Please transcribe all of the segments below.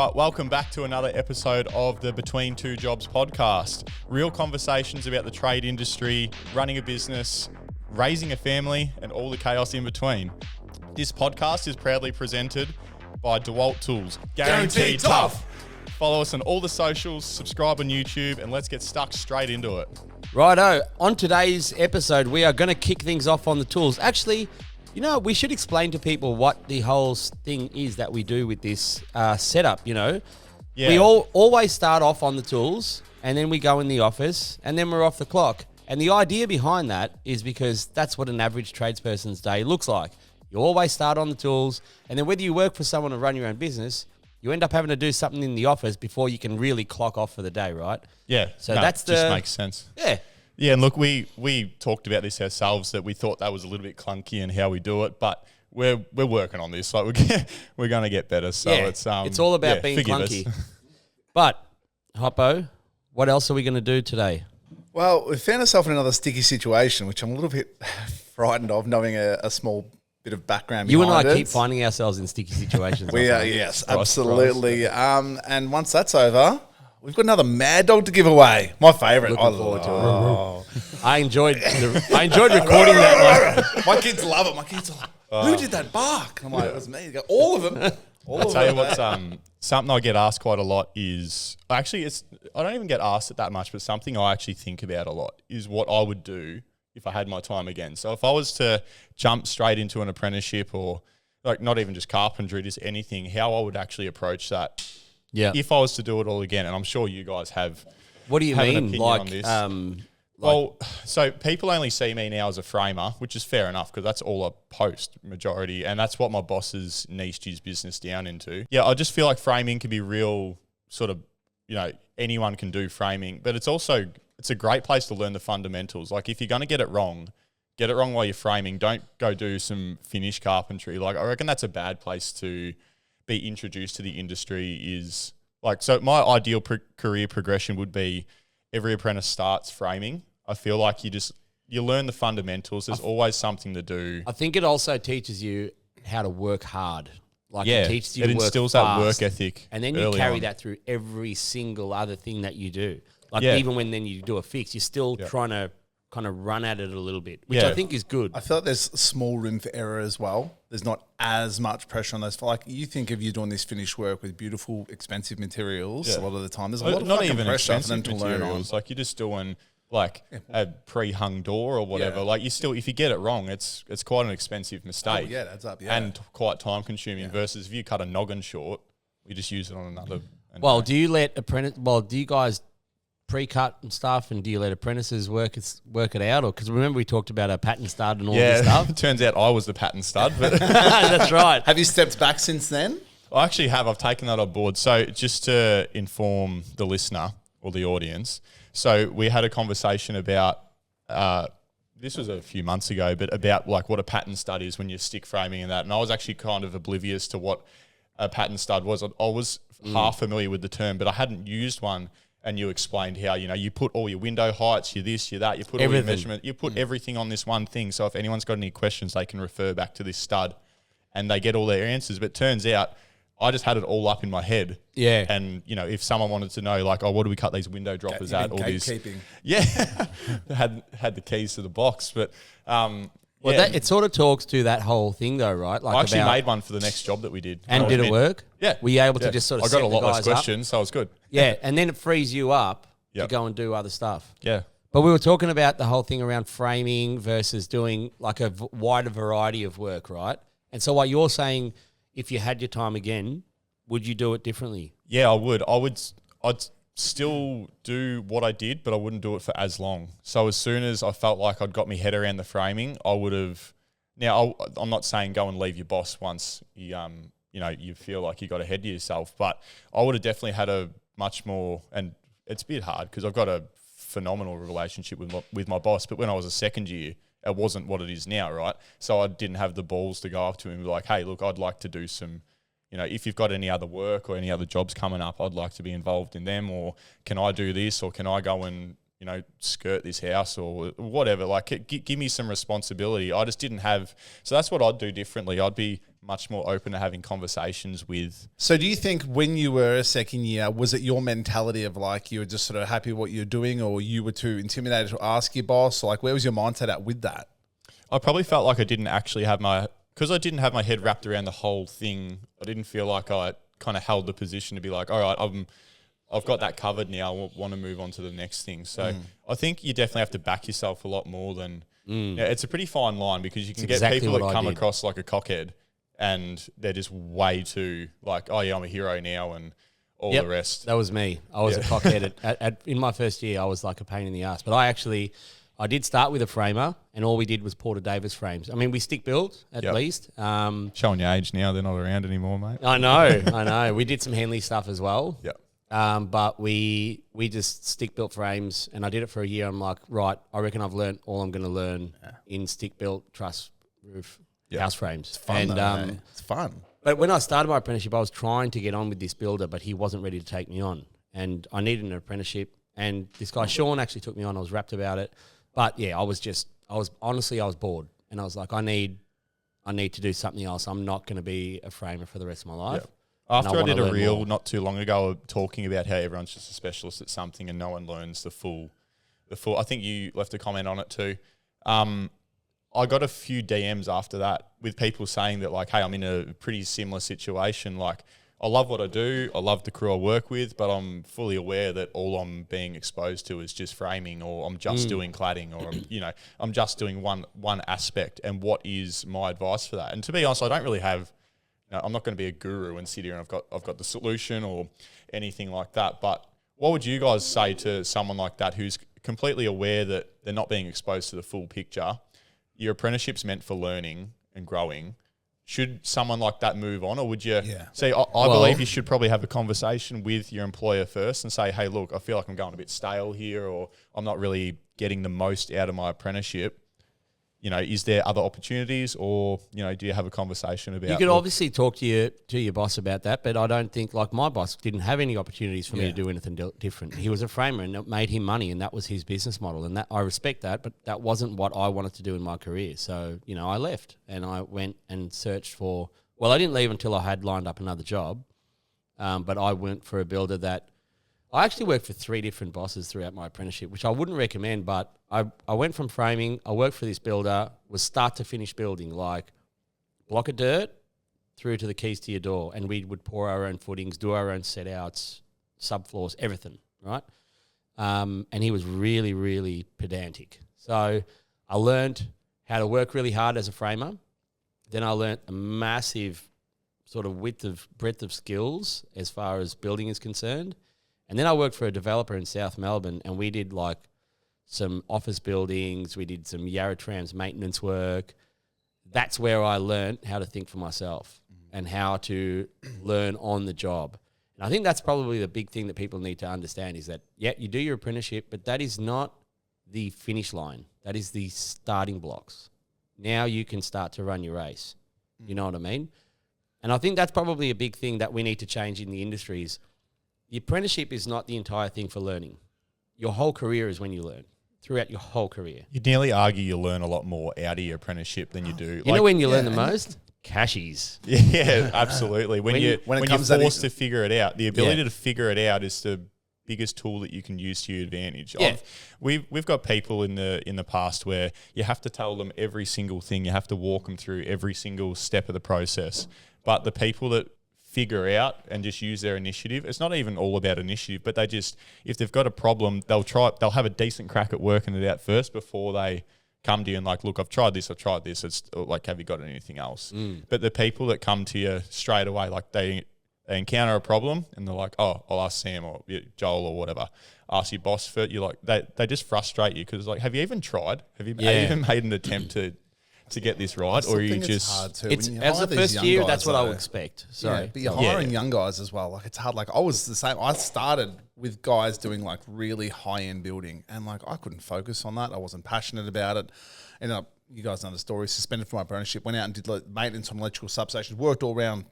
right, welcome back to another episode of the Between Two Jobs podcast. Real conversations about the trade industry, running a business, raising a family, and all the chaos in between. This podcast is proudly presented by DeWalt Tools. Guaranteed tough! Follow us on all the socials, subscribe on YouTube, and let's get stuck straight into it. Righto, on today's episode, we are going to kick things off on the tools. Actually, you know, we should explain to people what the whole thing is that we do with this setup, you know. Yeah. We always start off on the tools, and then we go in the office, and then we're off the clock. And the idea behind that is because that's what an average tradesperson's day looks like. You always start on the tools, and then whether you work for someone or run your own business, you end up having to do something in the office before you can really clock off for the day, right? Yeah, so that's just makes sense. Yeah. Yeah, and look, we talked about this ourselves, that we thought that was a little bit clunky in how we do it, but we're working on this. Like we're going to get better. So yeah, it's all about being clunky. But Hoppo, what else are we going to do today? Well, we found ourselves in another sticky situation, which I'm a little bit frightened of, knowing a small bit of background you behind it. You and I keep finding ourselves in sticky situations. We are, yes, absolutely. And once that's over, we've got another Mad Dog to give away. My favourite. Looking forward to it. I enjoyed recording that one. My kids love it. My kids are like, who did that bark? I'm like, it was me. They go, all of them. I'll tell you what's something I get asked quite a lot is, actually I don't even get asked it that much, but something I actually think about a lot is what I would do if I had my time again. So if I was to jump straight into an apprenticeship, or like not even just carpentry, just anything, how I would actually approach that. Yeah. If I was to do it all again, and I'm sure you guys have. What do you mean? Like, well, so people only see me now as a framer, which is fair enough because that's all I post majority, and that's what my boss has niched his business down into. Yeah, I just feel like framing can be real sort of, you know, anyone can do framing, but it's a great place to learn the fundamentals. Like if you're going to get it wrong while you're framing. Don't go do some finish carpentry. Like I reckon that's a bad place to be introduced to the industry. Is like, so my ideal career progression would be every apprentice starts framing. I feel like you learn the fundamentals. There's always something to do. I think it also teaches you how to work hard. Like it teaches you to instills work fast, that work ethic. And then you carry that through every single other thing that you do. Like even when then you do a fix, you're still trying to kind of run at it a little bit, which I think is good. I feel like there's small room for error as well. There's not as much pressure on those. Like you think if you're doing this finished work with beautiful, expensive materials, a lot of the time there's a lot of not even pressure for them expensive to learn on. Like you're just doing like a pre-hung door or whatever. Like you still, if you get it wrong, it's quite an expensive mistake. Oh, yeah, that's up. And quite time consuming. Versus if you cut a noggin short, you just use it on another. Well, do you guys pre-cut and stuff, and do you let apprentices work it out? Or because remember we talked about a pattern stud and all this stuff. It turns out I was the pattern stud, but that's right. Have you stepped back since then? I actually have. I've taken that on board. So just to inform the listener or the audience, so we had a conversation about this was a few months ago, but about like what a pattern stud is when you're stick framing and that. And I was actually kind of oblivious to what a pattern stud was. I was half familiar with the term, but I hadn't used one. And you explained how, you know, you put all your window heights, your this, your that, you put everything. All your measurement, you put everything on this one thing. So if anyone's got any questions, they can refer back to this stud and they get all their answers. But it turns out I just had it all up in my head. Yeah. And, you know, if someone wanted to know, like, oh, what do we cut these window droppers at? All these. Yeah. had the keys to the box. But, it sort of talks to that whole thing though, right? Like I actually made one for the next job that we did. And did it work? Yeah. Were you able to just sort of I got a lot less questions, so it was good. Yeah, and then it frees you up to go and do other stuff. Yeah. But we were talking about the whole thing around framing versus doing like a wider variety of work, right? And so what you're saying, if you had your time again, would you do it differently? Yeah, I would. I'd still do what I did, but I wouldn't do it for as long. So as soon as I felt like I'd got my head around the framing, I would have. Now I'm not saying go and leave your boss once you feel like you got ahead of yourself, but I would have definitely had a much more, and it's a bit hard because I've got a phenomenal relationship with my boss. But when I was a second year, it wasn't what it is now, right? So I didn't have the balls to go up to him and be like, hey, look, I'd like to do some. You know, if you've got any other work or any other jobs coming up, I'd like to be involved in them, or can I do this, or can I go and, skirt this house or whatever. Like, give me some responsibility. I just didn't have. So that's what I'd do differently. I'd be much more open to having conversations with. So do you think when you were a second year, was it your mentality of like you were just sort of happy with what you're doing, or you were too intimidated to ask your boss? Like, where was your mindset at with that? I probably felt like I didn't actually have because I didn't have my head wrapped around the whole thing. I didn't feel like I kind of held the position to be like, all right, I've got that covered now. I want to move on to the next thing. So I think you definitely have to back yourself a lot more than. Yeah, it's a pretty fine line, because you can get people that come across like a cockhead, and they're just way too like, oh yeah, I'm a hero now, and all the rest. That was me. I was a cockhead. In my first year, I was like a pain in the ass. But I did start with a framer, and all we did was Porter Davis frames. I mean, we stick built at least. Showing your age now, they're not around anymore, mate. I know. We did some Henley stuff as well. Yeah. But we just stick built frames, and I did it for a year. I'm like, right, I reckon I've learned all I'm going to learn in stick built truss roof house frames. It's fun, though, it's fun. But when I started my apprenticeship, I was trying to get on with this builder, but he wasn't ready to take me on, and I needed an apprenticeship. And this guy Sean actually took me on. I was rapt about it, but yeah, I was bored, and I was like, I need to do something else. I'm not going to be a framer for the rest of my life. Yep. After I did a reel not too long ago talking about how everyone's just a specialist at something and no one learns the full. I think you left a comment on it too. I got a few DMs after that with people saying that, like, hey, I'm in a pretty similar situation. Like, I love what I do. I love the crew I work with, but I'm fully aware that all I'm being exposed to is just framing, or I'm just doing cladding, or I'm just doing one aspect. And what is my advice for that? And to be honest, I don't really have. I'm not going to be a guru and sit here and I've got the solution or anything like that. But what would you guys say to someone like that who's completely aware that they're not being exposed to the full picture? Your apprenticeship's meant for learning and growing. Should someone like that move on, or would you say, I believe you should probably have a conversation with your employer first and say, hey, look, I feel like I'm going a bit stale here, or I'm not really getting the most out of my apprenticeship. Is there other opportunities, or, do you have a conversation about? You could obviously talk to your boss about that, but I don't think, like, my boss didn't have any opportunities for me to do anything different. He was a framer, and it made him money, and that was his business model, and that I respect that, but that wasn't what I wanted to do in my career. So, I left, and I went and searched for. Well, I didn't leave until I had lined up another job, but I went for a builder that. I actually worked for 3 different bosses throughout my apprenticeship, which I wouldn't recommend, but I went from framing, I worked for this builder, was start to finish building, like block of dirt through to the keys to your door, and we would pour our own footings, do our own set outs, subfloors, everything, right? And he was really, really pedantic. So I learned how to work really hard as a framer. Then I learned a massive sort of breadth of skills as far as building is concerned. And then I worked for a developer in South Melbourne, and we did like some office buildings. We did some Yarra Trams maintenance work. That's where I learned how to think for myself and how to learn on the job. And I think that's probably the big thing that people need to understand is that, you do your apprenticeship, but that is not the finish line. That is the starting blocks. Now you can start to run your race. You know what I mean? And I think that's probably a big thing that we need to change in the industry is the apprenticeship is not the entire thing for learning. Your whole career is when you learn, throughout your whole career. You'd nearly argue you learn a lot more out of your apprenticeship than you do. You know when you learn the most? Cashies. Yeah, absolutely. When you're forced to figure it out, the ability to figure it out is the biggest tool that you can use to your advantage. Yeah. We've got people in the past where you have to tell them every single thing. You have to walk them through every single step of the process. But the people that figure out and just use their initiative. It's not even all about initiative, but they just, if they've got a problem, they'll have a decent crack at working it out first before they come to you and like, look, I've tried this. It's like, have you got anything else? But the people that come to you straight away, like they encounter a problem and they're like, oh, I'll ask Sam or Joel or whatever. Ask your boss for it. You're like, they just frustrate you because like, have you even tried? Have you even made an attempt to get this right, or you just hard too. It's as the first year. That's what I would expect. So, but you're hiring young guys as well. Like it's hard. Like I was the same. I started with guys doing like really high end building, and like I couldn't focus on that. I wasn't passionate about it. Ended up, you guys know the story. Suspended from my apprenticeship. Went out and did like maintenance on electrical substations. Worked all around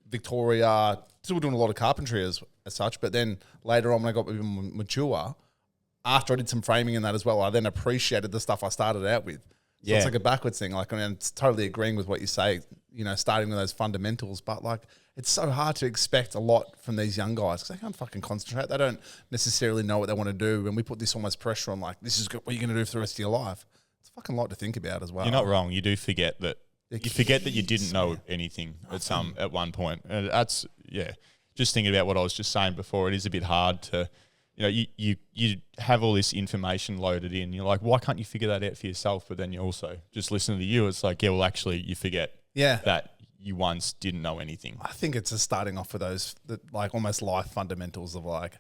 Victoria. Still doing a lot of carpentry as such. But then later on, when I got even mature, after I did some framing in that as well, I then appreciated the stuff I started out with. So it's like a backwards thing. Like, I mean, it's totally agreeing with what you say, you know, starting with those fundamentals. But like, it's so hard to expect a lot from these young guys because they can't fucking concentrate. They don't necessarily know what they want to do. And we put this almost pressure on, like, this is what you're going to do for the rest of your life. It's a fucking lot to think about as well. You're not wrong. You do forget that. You forget that you didn't know anything at one point. And that's, just thinking about what I was just saying before, it is a bit hard to, you know, you have all this information loaded in. You're like, why can't you figure that out for yourself? But then you also just listen to you. It's like, well, actually, you forget that you once didn't know anything. I think it's just starting off with those, like, almost life fundamentals of, like,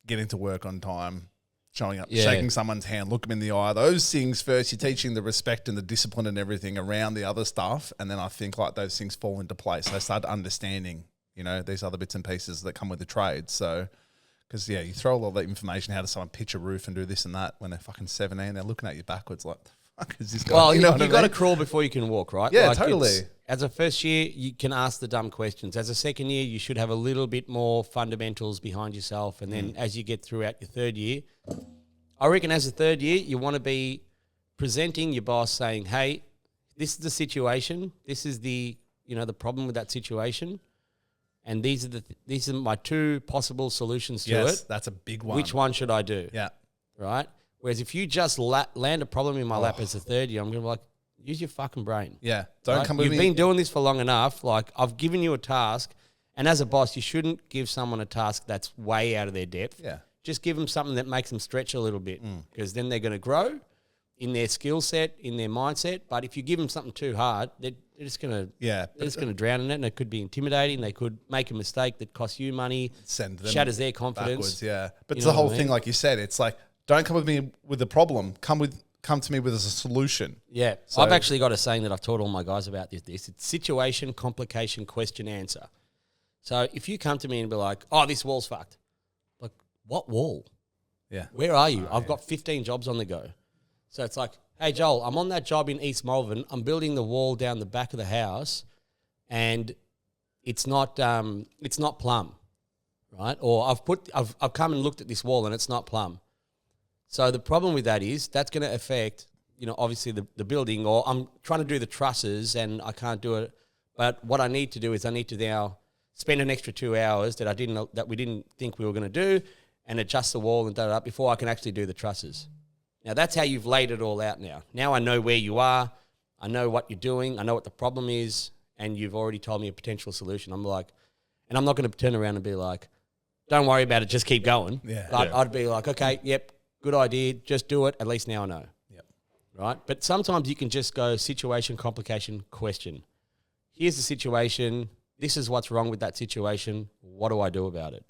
getting to work on time, showing up, shaking someone's hand, look them in the eye. Those things first, you're teaching the respect and the discipline and everything around the other stuff. And then I think, like, those things fall into place. They start understanding, you know, these other bits and pieces that come with the trade. So... because, you throw all that information, how does someone pitch a roof and do this and that when they're fucking 17, they're looking at you backwards like, the fuck is this guy? Well, you know what I mean? got to crawl before you can walk, right? Yeah, totally. As a first year, you can ask the dumb questions. As a second year, you should have a little bit more fundamentals behind yourself. And then as you get throughout your third year, I reckon as a third year, you want to be presenting your boss saying, hey, this is the situation. This is the problem with that situation. And these are my two possible solutions to it. That's a big one. Which one should I do? Yeah. Right? Whereas if you just land a problem in my lap as a third year, I'm going to be like, use your fucking brain. Yeah. Don't come with You've me. been doing this for long enough. Like, I've given you a task. And as a boss, you shouldn't give someone a task that's way out of their depth. Yeah. Just give them something that makes them stretch a little bit because then they're going to grow in their skill set, in their mindset. But if you give them something too hard, they're just going to drown in it, and it could be intimidating. They could make a mistake that costs you money, shatters their confidence. Backwards, But it's the whole thing, like you said. It's like, don't come with me with a problem. Come to me with a solution. Yeah. So I've actually got a saying that I've taught all my guys about this. It's situation, complication, question, answer. So if you come to me and be like, oh, this wall's fucked. Like, what wall? Yeah. Where are you? I've got 15 jobs on the go. So it's like, hey, Joel, I'm on that job in East Malvern. I'm building the wall down the back of the house, and it's not plumb, right? Or I've come and looked at this wall and it's not plumb. So the problem with that is that's going to affect, obviously the building. Or I'm trying to do the trusses and I can't do it. But what I need to do is I need to now spend an extra 2 hours that we didn't think we were going to do, and adjust the wall and da before I can actually do the trusses. Now, that's how you've laid it all out now. Now I know where you are. I know what you're doing. I know what the problem is. And you've already told me a potential solution. I'm like, and I'm not going to turn around and be like, don't worry about it. Just keep going. I'd be like, okay, yep, good idea. Just do it. At least now I know. Yep. Right? But sometimes you can just go situation, complication, question. Here's the situation. This is what's wrong with that situation. What do I do about it?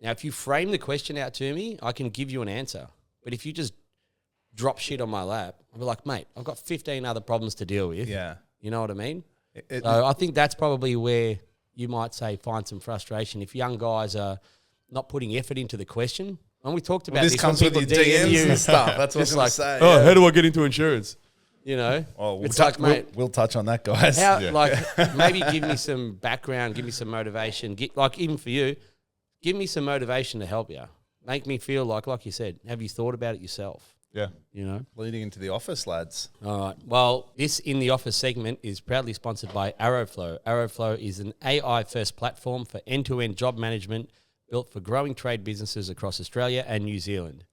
Now, if you frame the question out to me, I can give you an answer. But if you just drop shit on my lap, I'll be like, mate, I've got 15 other problems to deal with. Yeah. You know what I mean? So I think that's probably where you might say find some frustration. If young guys are not putting effort into the question, and we talked about this comes when with people your DM DMs you, and stuff. That's what I was going to say. Oh, how do I get into insurance? It's like, mate, we'll touch on that, guys. Maybe give me some background, give me some motivation. Even for you, give me some motivation to help you. Make me feel like you said, have you thought about it yourself? Yeah. Leading into the office, lads. All right. Well, this In the Office segment is proudly sponsored by Arrowflow. Arrowflow is an AI-first platform for end-to-end job management built for growing trade businesses across Australia and New Zealand.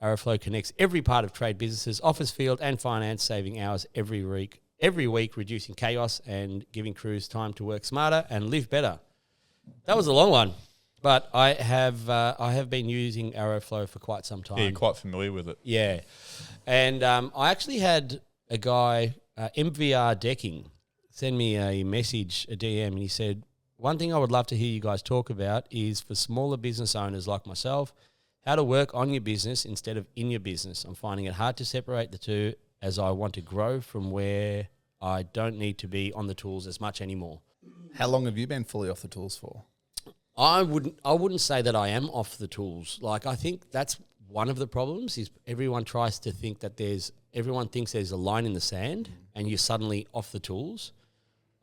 Arrowflow connects every part of trade businesses, office, field, and finance, saving hours every week, reducing chaos and giving crews time to work smarter and live better. That was a long one. But I have been using Arrowflow for quite some time. Yeah, you're quite familiar with it. Yeah. And I actually had a guy, MVR Decking, send me a message, a DM, and he said, one thing I would love to hear you guys talk about is for smaller business owners like myself, how to work on your business instead of in your business. I'm finding it hard to separate the two as I want to grow from where I don't need to be on the tools as much anymore. How long have you been fully off the tools for? I wouldn't say that I am off the tools. Like, I think that's one of the problems is everyone tries to think that everyone thinks there's a line in the sand and you're suddenly off the tools.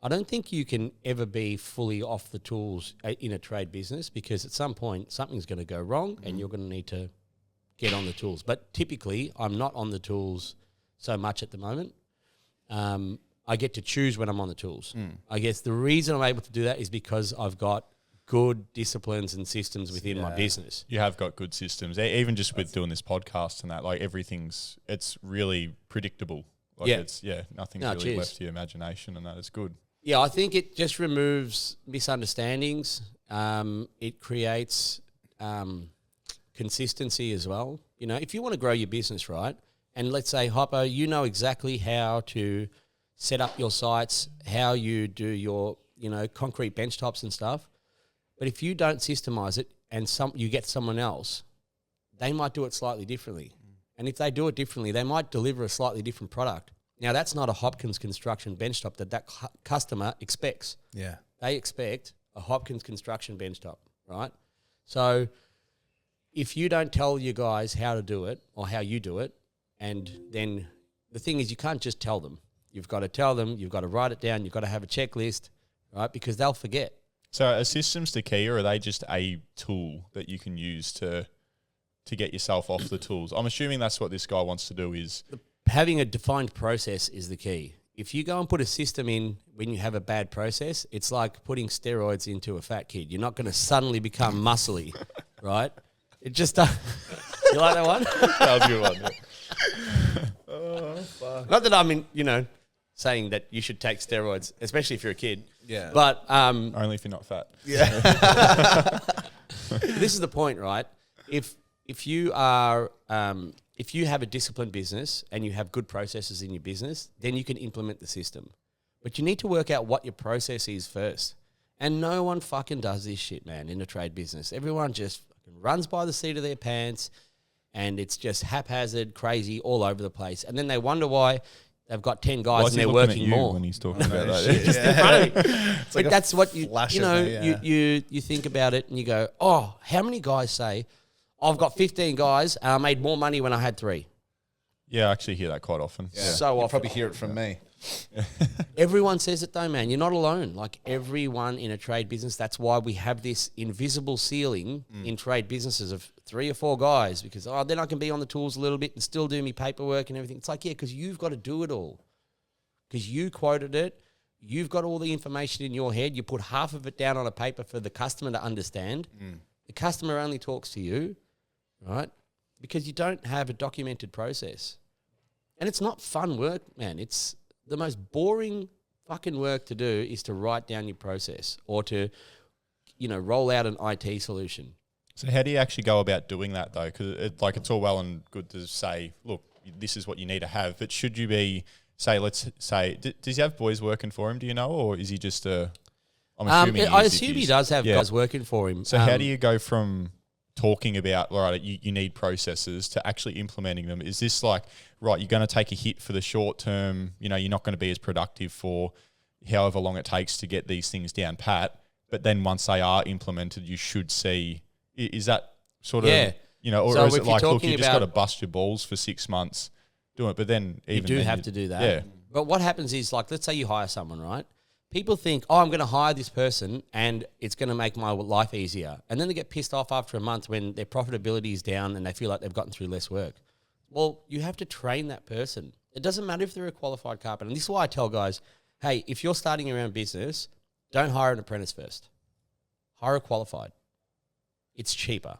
I don't think you can ever be fully off the tools in a trade business because at some point something's going to go wrong and you're going to need to get on the tools. But typically, I'm not on the tools so much at the moment. I get to choose when I'm on the tools. I guess the reason I'm able to do that is because I've got good disciplines and systems within my business. You have got good systems, even just with doing this podcast and that. Like it's really predictable. Like nothing's really left to your imagination, and that is good. Yeah, I think it just removes misunderstandings. It creates consistency as well. You know, if you want to grow your business, right, and let's say, Hoppo, you know exactly how to set up your sites, how you do your, concrete bench tops and stuff. But if you don't systemize it and you get someone else, they might do it slightly differently. And if they do it differently, they might deliver a slightly different product. Now, that's not a Hopkins Construction bench top that customer expects. Yeah. They expect a Hopkins Construction bench top, right? So if you don't tell your guys how to do it or how you do it, and then the thing is you can't just tell them. You've got to tell them, you've got to write it down, you've got to have a checklist, right? Because they'll forget. So are systems the key, or are they just a tool that you can use to get yourself off the tools? I'm assuming that's what this guy wants to do is... Having a defined process is the key. If you go and put a system in when you have a bad process, it's like putting steroids into a fat kid. You're not going to suddenly become muscly, right? It just... You like that one? That was a good one. Yeah. Oh, fuck. Not that I'm saying that you should take steroids, especially if you're a kid. Yeah. But only if you're not fat. Yeah. This is the point, right? If you are if you have a disciplined business and you have good processes in your business, then you can implement the system. But you need to work out what your process is first. And no one fucking does this shit, man, in the trade business. Everyone just fucking runs by the seat of their pants, and it's just haphazard, crazy, all over the place. And then they wonder why they've got 10 guys and they're working more. When he's talking about that. Just in front of me. It's But like that's what you you think about it and you go, oh, how many guys say, I've got 15 guys and I made more money when I had 3? Yeah, I actually hear that quite often. Yeah. So you often. probably hear it from me. Everyone says it though, man. You're not alone. Like everyone in a trade business, that's why we have this invisible ceiling in trade businesses of 3 or 4 guys because, then I can be on the tools a little bit and still do me paperwork and everything. It's like, yeah, because you've got to do it all. Because you quoted it. You've got all the information in your head. You put half of it down on a paper for the customer to understand. The customer only talks to you, right? Because you don't have a documented process. And it's not fun work, man. It's the most boring fucking work to do is to write down your process or to, roll out an IT solution. So how do you actually go about doing that though? Because it's all well and good to say, look, this is what you need to have. But should you be, does he have boys working for him, do you know? Or is he just I'm assuming I assume he does have guys working for him. So how do you go from talking about, all right, you need processes to actually implementing them? Is this like, right, you're going to take a hit for the short term, you're not going to be as productive for however long it takes to get these things down pat, but then once they are implemented, you should see, is that sort of, or so is it like, look, you just got about- to bust your balls for 6 months doing it, but then even You do then have to do that. Yeah. But what happens is, like, let's say you hire someone, right? People think, I'm going to hire this person and it's going to make my life easier. And then they get pissed off after a month when their profitability is down and they feel like they've gotten through less work. Well, you have to train that person. It doesn't matter if they're a qualified carpenter. And this is why I tell guys, hey, if you're starting your own business, don't hire an apprentice first. Hire a qualified. It's cheaper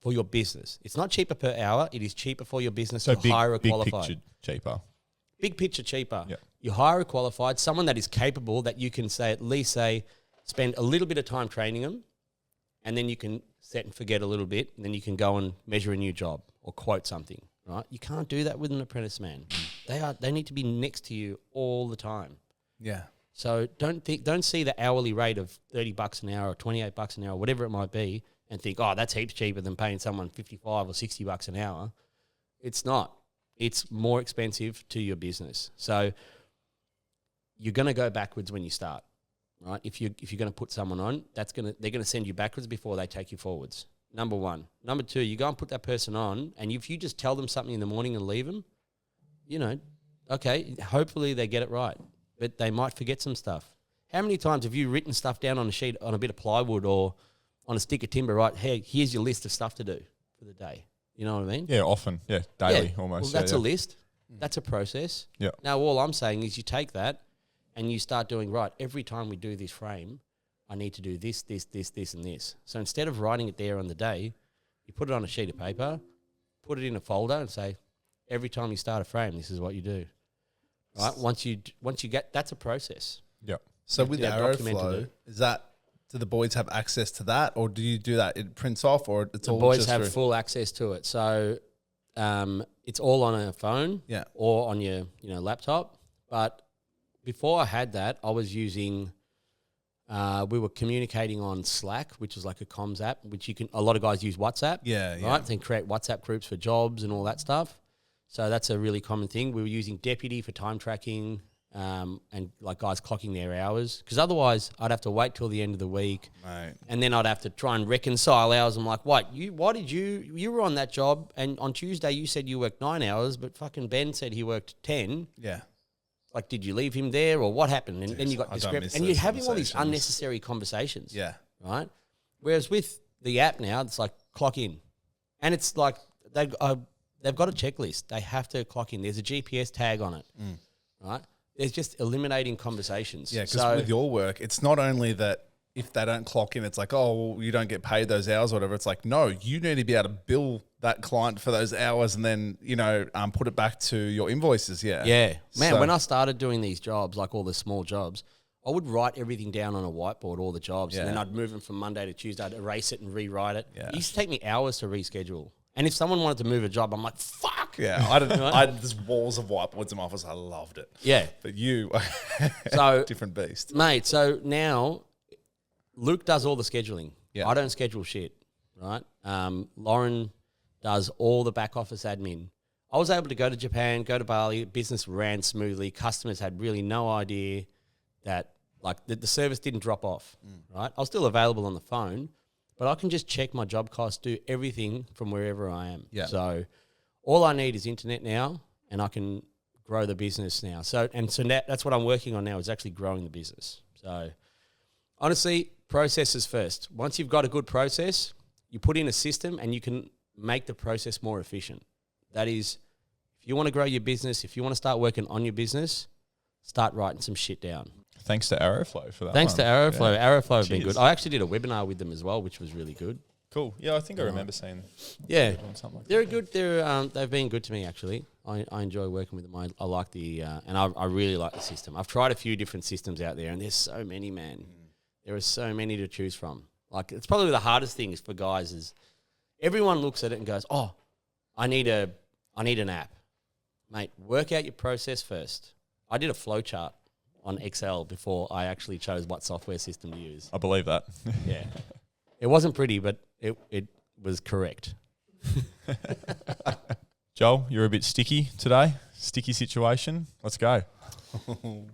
for your business. It's not cheaper per hour. It is cheaper for your business to hire a qualified. Big picture cheaper. Big picture cheaper. Yeah. You hire a qualified, someone that is capable, that you can at least spend a little bit of time training them, and then you can set and forget a little bit, and then you can go and measure a new job or quote something, right? You can't do that with an apprentice, man. They need to be next to you all the time. Yeah. So don't see the hourly rate of $30 an hour or $28 an hour, whatever it might be, and think, that's heaps cheaper than paying someone $55 or $60 an hour. It's not. It's more expensive to your business. So you're going to go backwards when you start, right? If you're going to put someone on, they're going to send you backwards before they take you forwards. Number one. Number two, you go and put that person on, and if you just tell them something in the morning and leave them, okay, hopefully they get it right, but they might forget some stuff. How many times have you written stuff down on a sheet, on a bit of plywood or on a stick of timber, right? Hey, here's your list of stuff to do for the day. You know what I mean? Yeah, often. Yeah, daily almost. Well, that's yeah. a list. That's a process. Yeah. Now, all I'm saying is you take that and you start doing, right, every time we do this frame, I need to do this, this, this, this, and this. So instead of writing it there on the day, you put it on a sheet of paper, put it in a folder and say, every time you start a frame, this is what you do. Right? Once you get, that's a process. Yeah. So with documented Aeroflow, it. is that, do the boys have access to that, or do you do that? It prints off, or it's The all boys just have through- full access to it. So it's all on a phone Yeah. or on your laptop. But before I had that, I was using we were communicating on Slack, which is like a comms app, which a lot of guys use WhatsApp. Yeah, yeah. Right? They create WhatsApp groups for jobs and all that stuff. So that's a really common thing. We were using Deputy for time tracking and like guys clocking their hours. Because otherwise I'd have to wait till the end of the week. Right. And then I'd have to try and reconcile hours. I'm like, you were on that job and on Tuesday you said you worked 9 hours, but fucking Ben said he worked 10. Yeah. Like, did you leave him there or what happened? And then you got I don't discrepancy. miss And you're those having all these conversations. unnecessary conversations. Yeah. Right? Whereas with the app now, it's like clock in. And it's like they've got a checklist. They have to clock in. There's a GPS tag on it. Right? There's just eliminating conversations. Yeah, because with your work, it's not only that if they don't clock in, it's like, oh, well, you don't get paid those hours or whatever. It's like, no, you need to be able to bill that client for those hours and then, put it back to your invoices. Yeah. Yeah. Man, So- when I started doing these jobs, like all the small jobs, I would write everything down on a whiteboard, all the jobs, and then Yeah. I'd move them from Monday to Tuesday. I'd erase it and rewrite it. Yeah. It used to take me hours to reschedule. And if someone wanted to move a job, I'm like, fuck. Yeah. I had this walls of whiteboards in my office. I loved it. Yeah. But you, So, different beast. mate, so now Luke does all the scheduling. Yeah. I don't schedule shit, right? Lauren does all the back office admin. I was able to go to Japan, go to Bali. Business ran smoothly. Customers had really no idea that the service didn't drop off, right? I was still available on the phone, but I can just check my job costs, do everything from wherever I am. Yeah. So all I need is internet now, and I can grow the business now. So now, that's what I'm working on now, is actually growing the business. So honestly, processes first. Once you've got a good process, you put in a system and you can make the process more efficient. That is, if you want to grow your business, if you want to start working on your business, start writing some shit down. Thanks to Aeroflow for that. Thanks to Aeroflow. Yeah. Aeroflow have been Cheers. good. I actually did a webinar with them as well, which was really good. Cool. Yeah, I think I remember seeing Yeah, doing something like they're good. They've been good to me actually. I enjoy working with them. I like and I really like the system. I've tried a few different systems out there, and there's so many, man. There are so many to choose from. Like, it's probably the hardest thing for guys is everyone looks at it and goes, "Oh, I need an app." Mate, work out your process first. I did a flow chart on Excel before I actually chose what software system to use. I believe that. Yeah. It wasn't pretty, but it was correct. Joel, you're a bit sticky today. Sticky situation. Let's go. Grab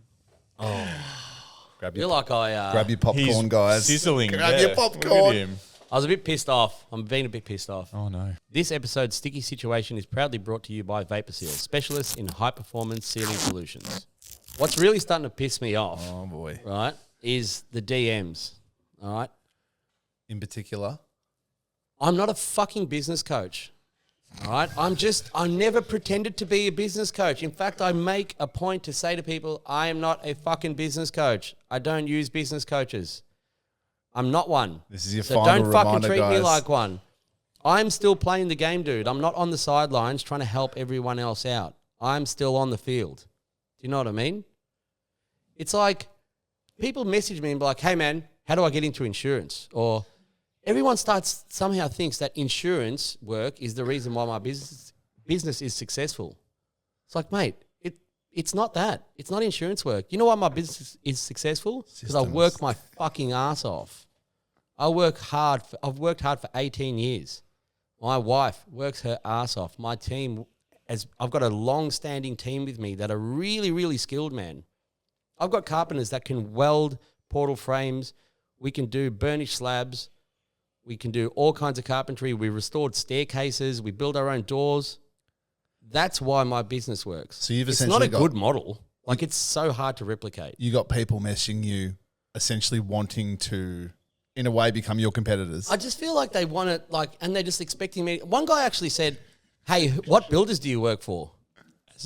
I your, feel like grab your popcorn, He's guys. sizzling. Grab Yeah, your look popcorn. at him. I was a bit pissed off. I'm being a bit pissed off. Oh no. This episode's Sticky Situation is proudly brought to you by VaporSeal, specialists in high-performance sealing solutions. What's really starting to piss me off, Oh, boy. right, is the DMs, all right? In particular. I'm not a fucking business coach, all right? I never pretended to be a business coach. In fact, I make a point to say to people, I am not a fucking business coach. I don't use business coaches. I'm not one. This is your So final don't fucking reminder, treat me guys. like one. I'm still playing the game, dude. I'm not on the sidelines trying to help everyone else out. I'm still on the field. Do you know what I mean? It's like people message me and be like, hey, man, how do I get into insurance? Or everyone somehow thinks that insurance work is the reason why my business is successful. It's like, mate, it's not that. It's not insurance work. You know why my business is successful? Because I work my fucking ass off. I've worked hard for 18 years. My wife works her ass off. My team, I've got a long-standing team with me that are really, really skilled, man. I've got carpenters that can weld portal frames. We can do burnished slabs. We can do all kinds of carpentry. We restored staircases. We build our own doors. That's why my business works. So you've it's essentially not a good model. Like, it's so hard to replicate. You got people messaging you essentially wanting to in a way become your competitors. I just feel like they want it, like, and they're just expecting me. One guy actually said, "Hey, what builders do you work for?"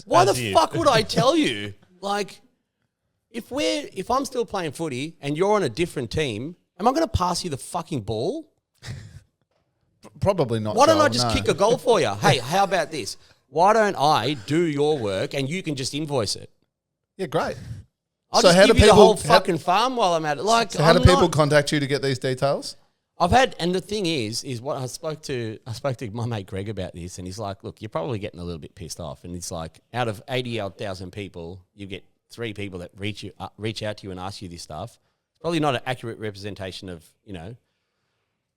Why the fuck would I tell you? Like, if I'm still playing footy and you're on a different team, am I going to pass you the fucking ball? Probably not. Why don't I Joel, just no. kick a goal for you? Hey, how about this? Why don't I do your work and you can just invoice it? Yeah, great. I'll So just how give do you the people- whole how- fucking farm while I'm at it. Like, So how do I'm people not- contact you to get these details? I've had, and the thing is what I spoke to my mate Greg about this, and he's like, look, you're probably getting a little bit pissed off. And it's like, out of 80,000 people, you get 3 people that reach out to you and ask you this stuff. It's probably not an accurate representation of,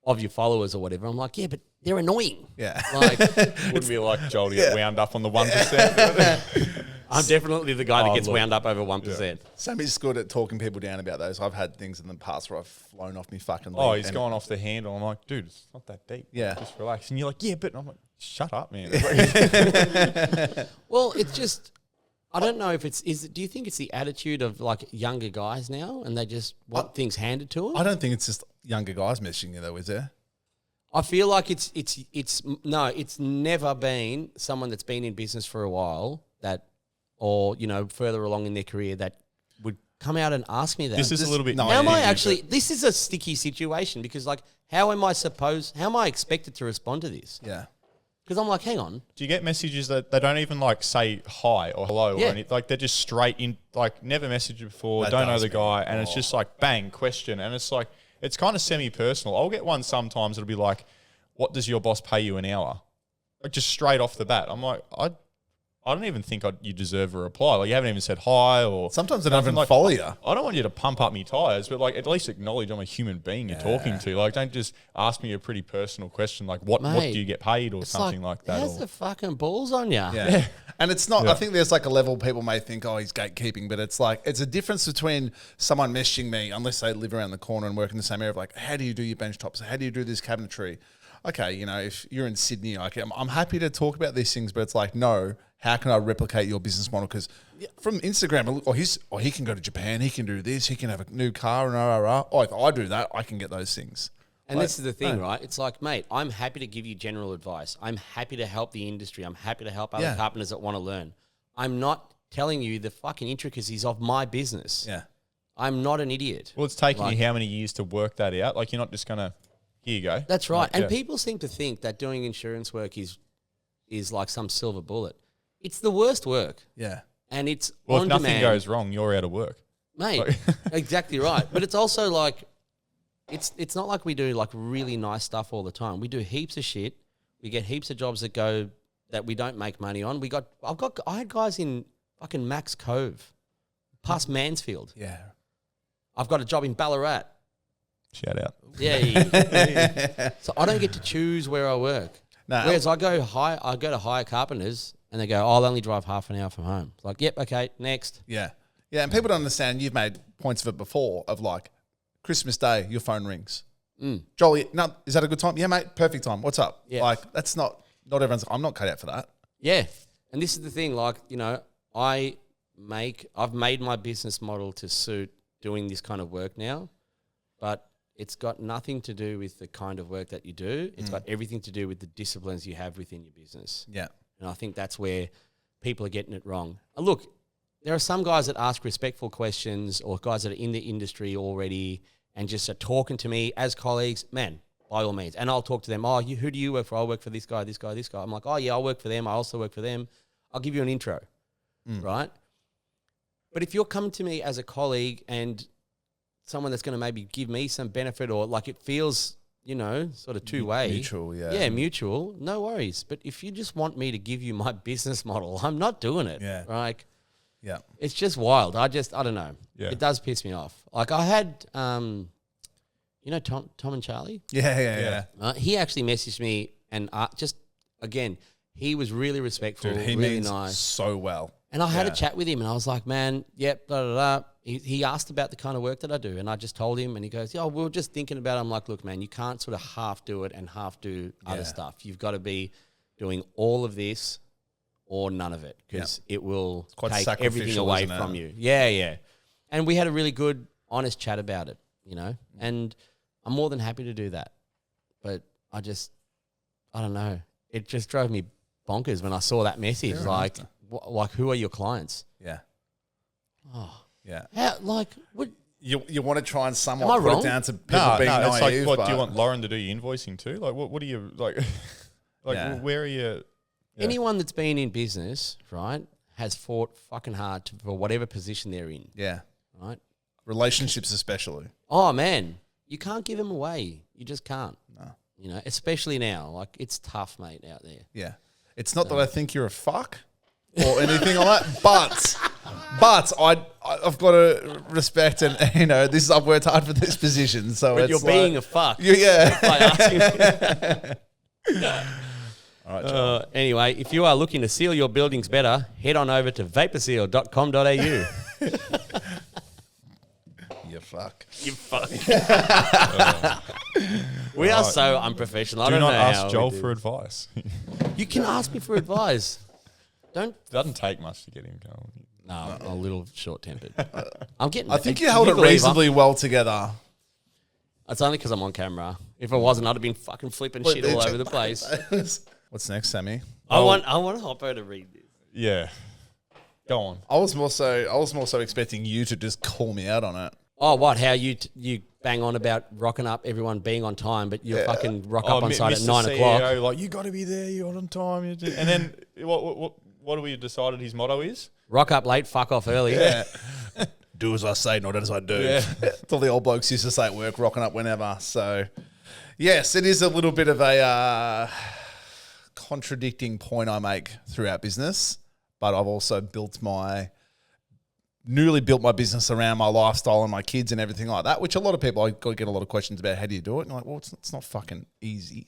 of your followers or whatever. I'm like, yeah, but they're annoying. Yeah. Like, Wouldn't be like Joel to get wound up on the 1%. I'm definitely the guy that gets look. wound up over 1%. Sammy's good at talking people down about those. I've had things in the past where I've flown off me fucking Oh, leg he's and- gone off the handle. I'm like, dude, it's not that deep. Yeah. Just relax. And you're like, yeah, but I'm like, shut up, man. Well, it's just, I don't know if do you think it's the attitude of like younger guys now and they just want things handed to them? I don't think it's just younger guys messaging you though, is there? I feel like it's never been someone that's been in business for a while or further along in their career that would come out and ask me that. This is a little bit. no, How am I naive, actually? but- This is a sticky situation because like, how am I expected to respond to this? Yeah. Because I'm like, hang on, Do you get messages that they don't even like say hi or hello Yeah. or anything? Like they're just straight in, like never messaged you before, That don't know does the me. guy, and it's just like bang question, and it's like it's kind of semi-personal. I'll get one sometimes. It'll be like, "What does your boss pay you an hour?" Like just straight off the bat. I'm like, I don't even think you deserve a reply. Like you haven't even said hi or Sometimes they don't nothing. even Like, follow you. I don't want you to pump up me tires, but like at least acknowledge I'm a human being you're talking to. Like don't just ask me a pretty personal question like what do Mate, you get paid or it's something like that. Has Or, the fucking balls on you? Yeah. And it's not, Yeah. I think there's like a level people may think, oh, he's gatekeeping, but it's like, it's a difference between someone messaging me, unless they live around the corner and work in the same area, of like, how do you do your bench tops? How do you do this cabinetry? Okay, if you're in Sydney, I'm happy to talk about these things, but it's like, no, how can I replicate your business model? Because from Instagram, he can go to Japan, he can do this, he can have a new car, and if I do that, I can get those things. And Like, this is the thing, no. right? It's like, mate, I'm happy to give you general advice. I'm happy to help the industry. I'm happy to help other Yeah. carpenters that want to learn. I'm not telling you the fucking intricacies of my business. Yeah. I'm not an idiot. well, it's taking Like- you how many years to work that out? Like you're not just gonna here you go. That's right. Like, And yeah. people seem to think that doing insurance work is like some silver bullet. It's the worst work. Yeah. And it's Well, on if nothing demand. goes wrong, you're out of work. Mate, Like- exactly right. But it's also like, it's not like we do like really nice stuff all the time. We do heaps of shit. We get heaps of jobs that we don't make money on. I had guys in fucking Max Cove, past Mansfield. Yeah. I've got a job in Ballarat. Shout out. Yeah. So I don't get to choose where I work. No. Whereas I go to hire carpenters and they go, I'll only drive half an hour from home. It's like, yep, okay, next. Yeah. Yeah. And people don't understand, you've made points of it before, of like, Christmas Day, your phone rings. Jolly, no, is that a good time? Yeah, mate, perfect time. What's up? Yeah. Like, that's not everyone's, I'm not cut out for that. Yeah. And this is the thing, like, I've made my business model to suit doing this kind of work now, but it's got nothing to do with the kind of work that you do. It's got everything to do with the disciplines you have within your business. Yeah. And I think that's where people are getting it wrong. Look, there are some guys that ask respectful questions or guys that are in the industry already and just are talking to me as colleagues, man, by all means. And I'll talk to them, who do you work for? I work for this guy, this guy, this guy. I'm like, oh, yeah, I work for them. I also work for them. I'll give you an intro, right? But if you're coming to me as a colleague and someone that's going to maybe give me some benefit or like it feels, sort of two-way. Mutual, yeah. Yeah, mutual. No worries. But if you just want me to give you my business model, I'm not doing it. Yeah. Like, Yeah. it's just wild. I don't know. Yeah. It does piss me off. Like I had, Tom and Charlie? Yeah. He actually messaged me and just, again, he was really respectful, Dude, he really means nice. so well. And I had a chat with him and I was like, man, yep, blah, blah, blah. He asked about the kind of work that I do. And I just told him and he goes, yeah, we were just thinking about it. I'm like, look, man, you can't sort of half do it and half do other stuff. You've got to be doing all of this or none of it because it will quite take everything sacrificial, away isn't it? from you. Yeah, yeah. And we had a really good, honest chat about it, and I'm more than happy to do that. But I don't know. It just drove me bonkers when I saw that message. Like, who are your clients? Yeah. Oh, Yeah. how, like, what? You want to try and Am I somewhat put wrong? it down to people being it's like, naive. what, do you want Lauren to do your invoicing too? Like, what are you, like, where are you? Yeah. Anyone that's been in business, right, has fought fucking hard for whatever position they're in, Yeah. right? Relationships especially. Oh, man, you can't give them away. You just can't. No. You know, especially now. Like, it's tough, mate, out there. Yeah. It's not that I think you're a fuck or anything like that, but I've got to respect and, you know, I've worked hard for this position. So But it's you're like, being a fuck. Yeah. By asking. All right, John. Anyway, if you are looking to seal your buildings better, head on over to vaporseal.com.au. You fuck. You fuck. We are so unprofessional. I Do don't not know ask how we Joel do. for advice. You can ask me for advice. Don't. Doesn't take much to get him going. No, I'm a little short-tempered. I'm getting. I think can you held it believe reasonably well together. It's only because I'm on camera. If I wasn't, I'd have been fucking flipping shit all over the place. What's next, Sammy? I want Hoppo to read this. Yeah. Go on. I was more so expecting you to just call me out on it. Oh, what? How you bang on about rocking up, everyone being on time, but you fucking rock up on site at 9 o'clock. CEO, like, you got to be there. You're on time. And then what do we decided his motto is? Rock up late, fuck off early. Yeah. Do as I say, not as I do. Yeah. That's all the old blokes used to say at work, rocking up whenever. So, yes, it is a little bit of a contradicting point I make throughout business, but I've also newly built my business around my lifestyle and my kids and everything like that, which a lot of people, I get a lot of questions about, how do you do it? And I'm like, well, it's not fucking easy.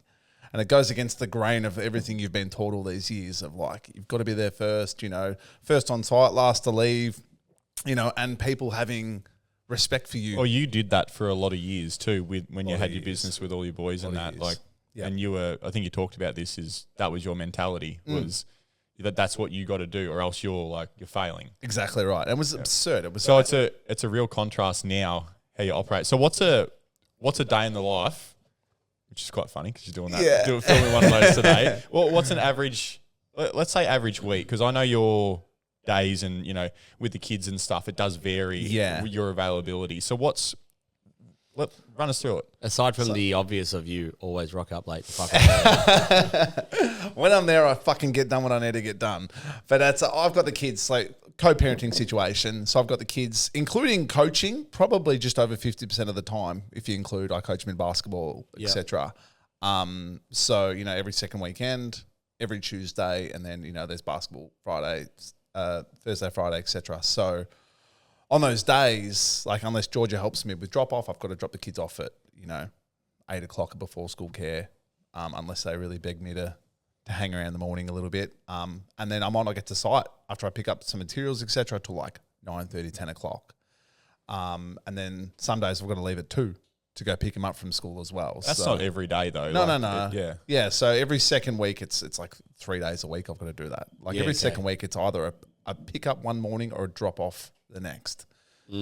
And it goes against the grain of everything you've been taught all these years of, like, you've got to be there first, you know, first on site, last to leave, you know, and people having respect for you. Well, you did that for a lot of years too, when you had your business with all your boys and that, like, and you were, I think you talked about this, that was your mentality, was that's what you got to do, or else you're failing. Exactly right. It was absurd. It was so it's a real contrast now how you operate. So what's a day in the life, which is quite funny because you're doing that, filming one of those today. Well, what's an average? Let's say average week, because I know your days and, you know, with the kids and stuff, it does vary. Your availability. So run us through it. Aside from the obvious of you always rock up late. Fuck up. When I'm there, I fucking get done what I need to get done. But I've got the kids, like, co-parenting situation. So I've got the kids, including coaching, probably just over 50% of the time, if you include I coach them in basketball, etc. So, you know, every second weekend, every Tuesday, and then, you know, there's basketball Friday, Thursday, Friday, etc. So on those days, like, unless Georgia helps me with drop-off, I've got to drop the kids off at, you know, 8 o'clock before school care, unless they really beg me to hang around in the morning a little bit. And then I get to site after I pick up some materials, etc., till like 9:30, 10 o'clock. And then some days I've got to leave at 2 to go pick them up from school as well. That's not every day though. No. Yeah, so every second week it's like 3 days a week I've got to do that. Like every second week it's either a pick up one morning or a drop off the next.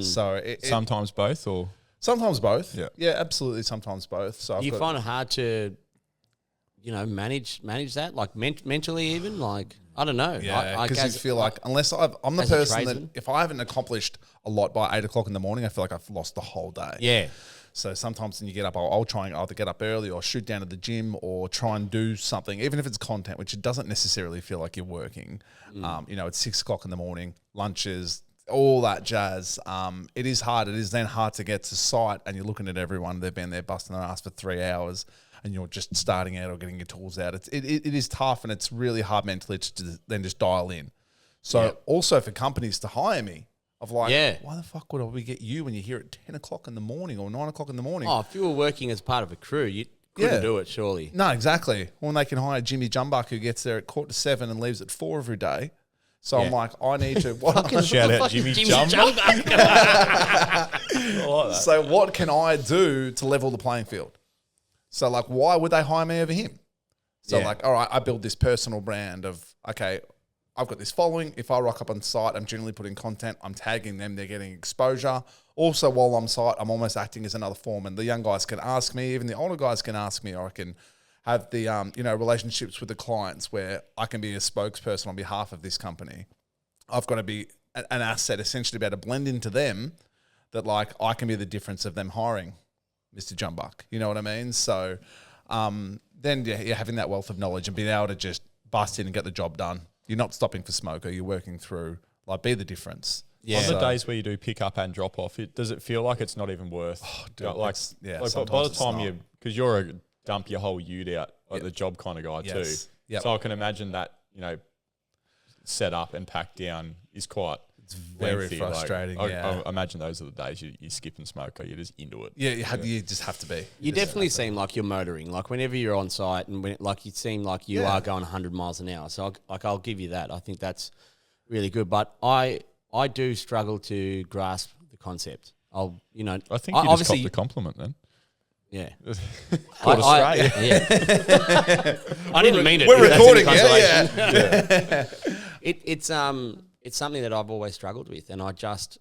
So sometimes both, or sometimes both. Yeah, absolutely. Sometimes both. So do you find it hard to, you know, manage that, like mentally, even, like, I don't know. Yeah, because you feel like, unless I'm the person that, if I haven't accomplished a lot by 8 o'clock in the morning, I feel like I've lost the whole day. Yeah. So sometimes when you get up, I'll try and either get up early or shoot down to the gym or try and do something, even if it's content, which it doesn't necessarily feel like you're working. You know, it's 6 o'clock in the morning, lunches, all that jazz. It is hard. It is then hard to get to site, and you're looking at everyone. They've been there busting their ass for 3 hours, and you're just starting out or getting your tools out. It is tough, and it's really hard mentally to then just dial in. So also for companies to hire me, of like, why the fuck would we get you when you're here at 10 o'clock in the morning or 9 o'clock in the morning? Oh, if you were working as part of a crew, you couldn't do it, surely. No, exactly. When they can hire Jimmy Jumbuck, who gets there at 6:45 and leaves at 4 every day. So I'm like, I need to... Shout out Jimmy Jumbuck. So what can I do to level the playing field? So, like, why would they hire me over him? So, like, all right, I build this personal brand of, okay, I've got this following. If I rock up on site, I'm generally putting content. I'm tagging them. They're getting exposure. Also, while I'm site, I'm almost acting as another foreman. The young guys can ask me. Even the older guys can ask me. Or I can have the relationships with the clients where I can be a spokesperson on behalf of this company. I've got to be an asset, essentially, to be able to blend into them. That like I can be the difference of them hiring Mr. Jumbuck. You know what I mean? So then you're having that wealth of knowledge and being able to just bust in and get the job done. You're not stopping for smoker. You're working through, like, be the difference. Yeah. On the days where you do pick up and drop off, does it feel like it's not even worth? Dude, like by the time because you're a dump your whole ute out, like the job kind of guy too. Yep. So I can imagine that set up and pack down is quite. It's very frustrating. I imagine those are the days you skip and smoke, or you're just into it. Yeah, you just have to be. You definitely seem like you're motoring. Like whenever you're on site, and you seem like you are going 100 miles an hour. So I'll give you that. I think that's really good. But I do struggle to grasp the concept. I think you just copped the compliment then. Yeah. Yeah. I didn't mean it. We're recording, It's something that I've always struggled with, and I just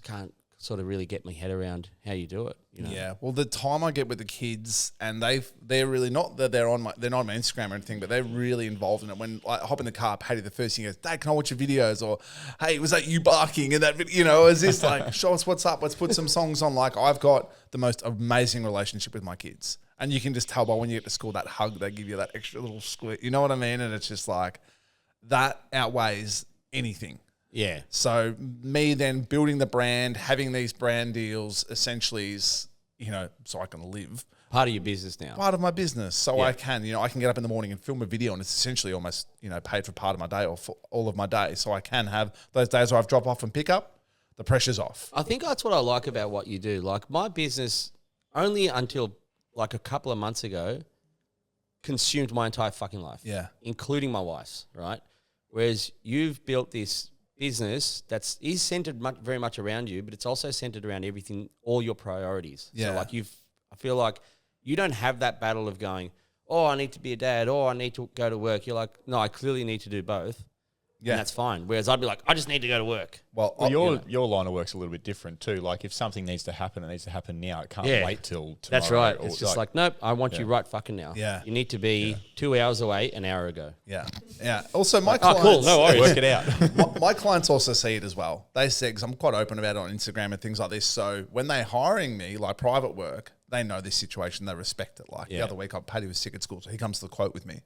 can't sort of really get my head around how you do it. Yeah. Well, the time I get with the kids, and they're really not that they're not on my Instagram or anything, but they're really involved in it. When I hop in the car, Paddy, the first thing goes, "Dad, can I watch your videos?" Or, "Hey, was that you barking in that video?" Is this like, "Show us what's up? Let's put some songs on." Like, I've got the most amazing relationship with my kids, and you can just tell by when you get to school, that hug they give you, that extra little squeak. You know what I mean? And it's just like that outweighs anything. Yeah. So me then building the brand, having these brand deals essentially is, so I can live. Part of your business now. Part of my business. So I can, I can get up in the morning and film a video, and it's essentially almost, paid for part of my day or for all of my day. So I can have those days where I've drop off and pick up, the pressure's off. I think that's what I like about what you do. Like my business, only until like a couple of months ago, consumed my entire fucking life. Yeah. Including my wife's, right? Whereas you've built this business is centered very much around you, but it's also centered around everything, all your priorities. Yeah. So like I feel like you don't have that battle of going, "Oh, I need to be a dad," or "I need to go to work." You're like, "No, I clearly need to do both." Yeah. And that's fine. Whereas I'd be like, "I just need to go to work." Well, your line of work's a little bit different too. Like if something needs to happen, it needs to happen now. It can't wait till tomorrow. That's right. It's just like, nope, I want you right fucking now. Yeah. You need to be 2 hours away an hour ago. Yeah. Yeah. Also, my clients... cool. No worries. Work it out. my clients also see it as well. They say, because I'm quite open about it on Instagram and things like this. So when they're hiring me, like private work, they know this situation. They respect it. Like the other week, Paddy was sick at school, so he comes to the quote with me.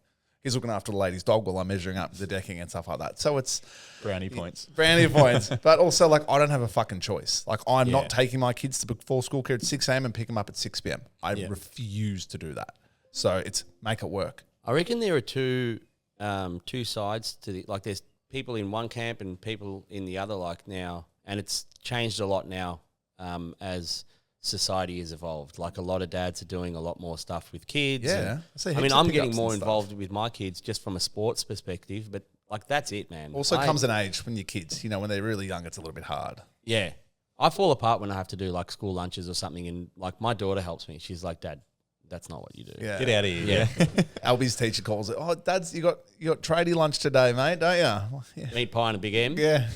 He's looking after the lady's dog while I'm measuring up the decking and stuff like that. So it's... Brownie points. But also, like, I don't have a fucking choice. Like, I'm not taking my kids to before school care at 6 a.m. and pick them up at 6 p.m. I refuse to do that. So it's make it work. I reckon there are two sides to the... Like, there's people in one camp and people in the other, like, now. And it's changed a lot now as... society has evolved. Like a lot of dads are doing a lot more stuff with kids. Yeah. I'm getting more involved with my kids just from a sports perspective, but like that's it, man. Also comes an age when your kids, when they're really young, it's a little bit hard. Yeah. I fall apart when I have to do like school lunches or something, and like my daughter helps me. She's like, "Dad, that's not what you do." Yeah. Get out of here. Yeah. Albie's teacher calls it, "Oh, Dad's, you got tradie lunch today, mate, don't you?" Yeah. Meat pie and a big M. Yeah.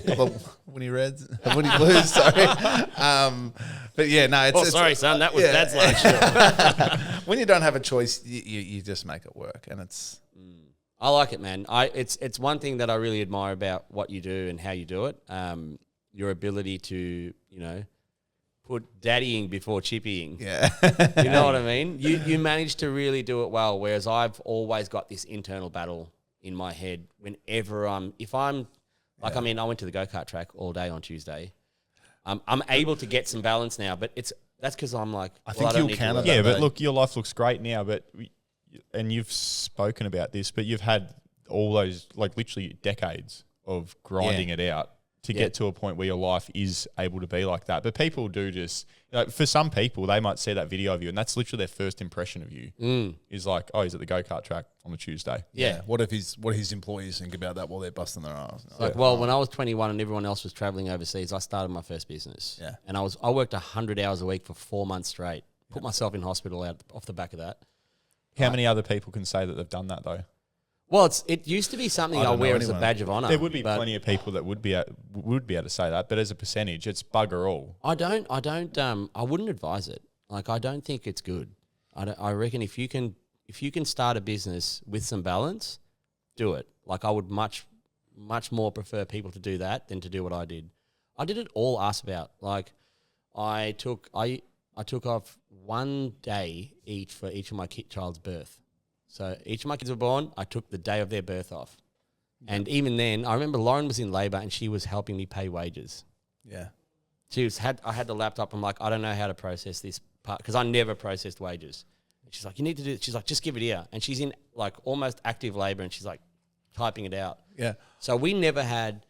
Winnie Reds, Winnie Blues, sorry. But yeah, no, it's... sorry, son, that was Dad's lunch. When you don't have a choice, you just make it work, and it's... I like it, man. It's one thing that I really admire about what you do and how you do it. Your ability to, put daddying before chippying. Yeah. You know what I mean? You manage to really do it well, whereas I've always got this internal battle in my head whenever I went to the go-kart track all day on Tuesday. I'm able to get some balance now, but that's because I'm like, I think you'll counter that. Yeah, but look, your life looks great now, and you've spoken about this, but you've had all those, like literally decades of grinding it out to get to a point where your life is able to be like that. But people do just, for some people, they might see that video of you and that's literally their first impression of you is like, oh, he's at the go-kart track on a Tuesday. Yeah. What if his employees think about that while they're busting their ass? When I was 21 and everyone else was traveling overseas, I started my first business. Yeah. And I worked 100 hours a week for 4 months straight. Put myself in hospital off the back of that. How many other people can say that they've done that though? Well, it used to be something I don't know wear as a anyone. badge of honour. There would be but plenty of people that would be able to say that, but as a percentage, it's bugger all. I wouldn't advise it. Like, I don't think it's good. I reckon if you can start a business with some balance, do it. Like, I would much more prefer people to do that than to do what I did. I did it all ass about. Like, I took off 1 day each for each of my child's birth. So each of my kids were born, I took the day of their birth off. And even then, I remember Lauren was in labour and she was helping me pay wages. Yeah. I had the laptop. I'm like, I don't know how to process this part because I never processed wages. And she's like, you need to do it. She's like, just give it here. And she's in like almost active labour and she's like typing it out. Yeah. So we never had.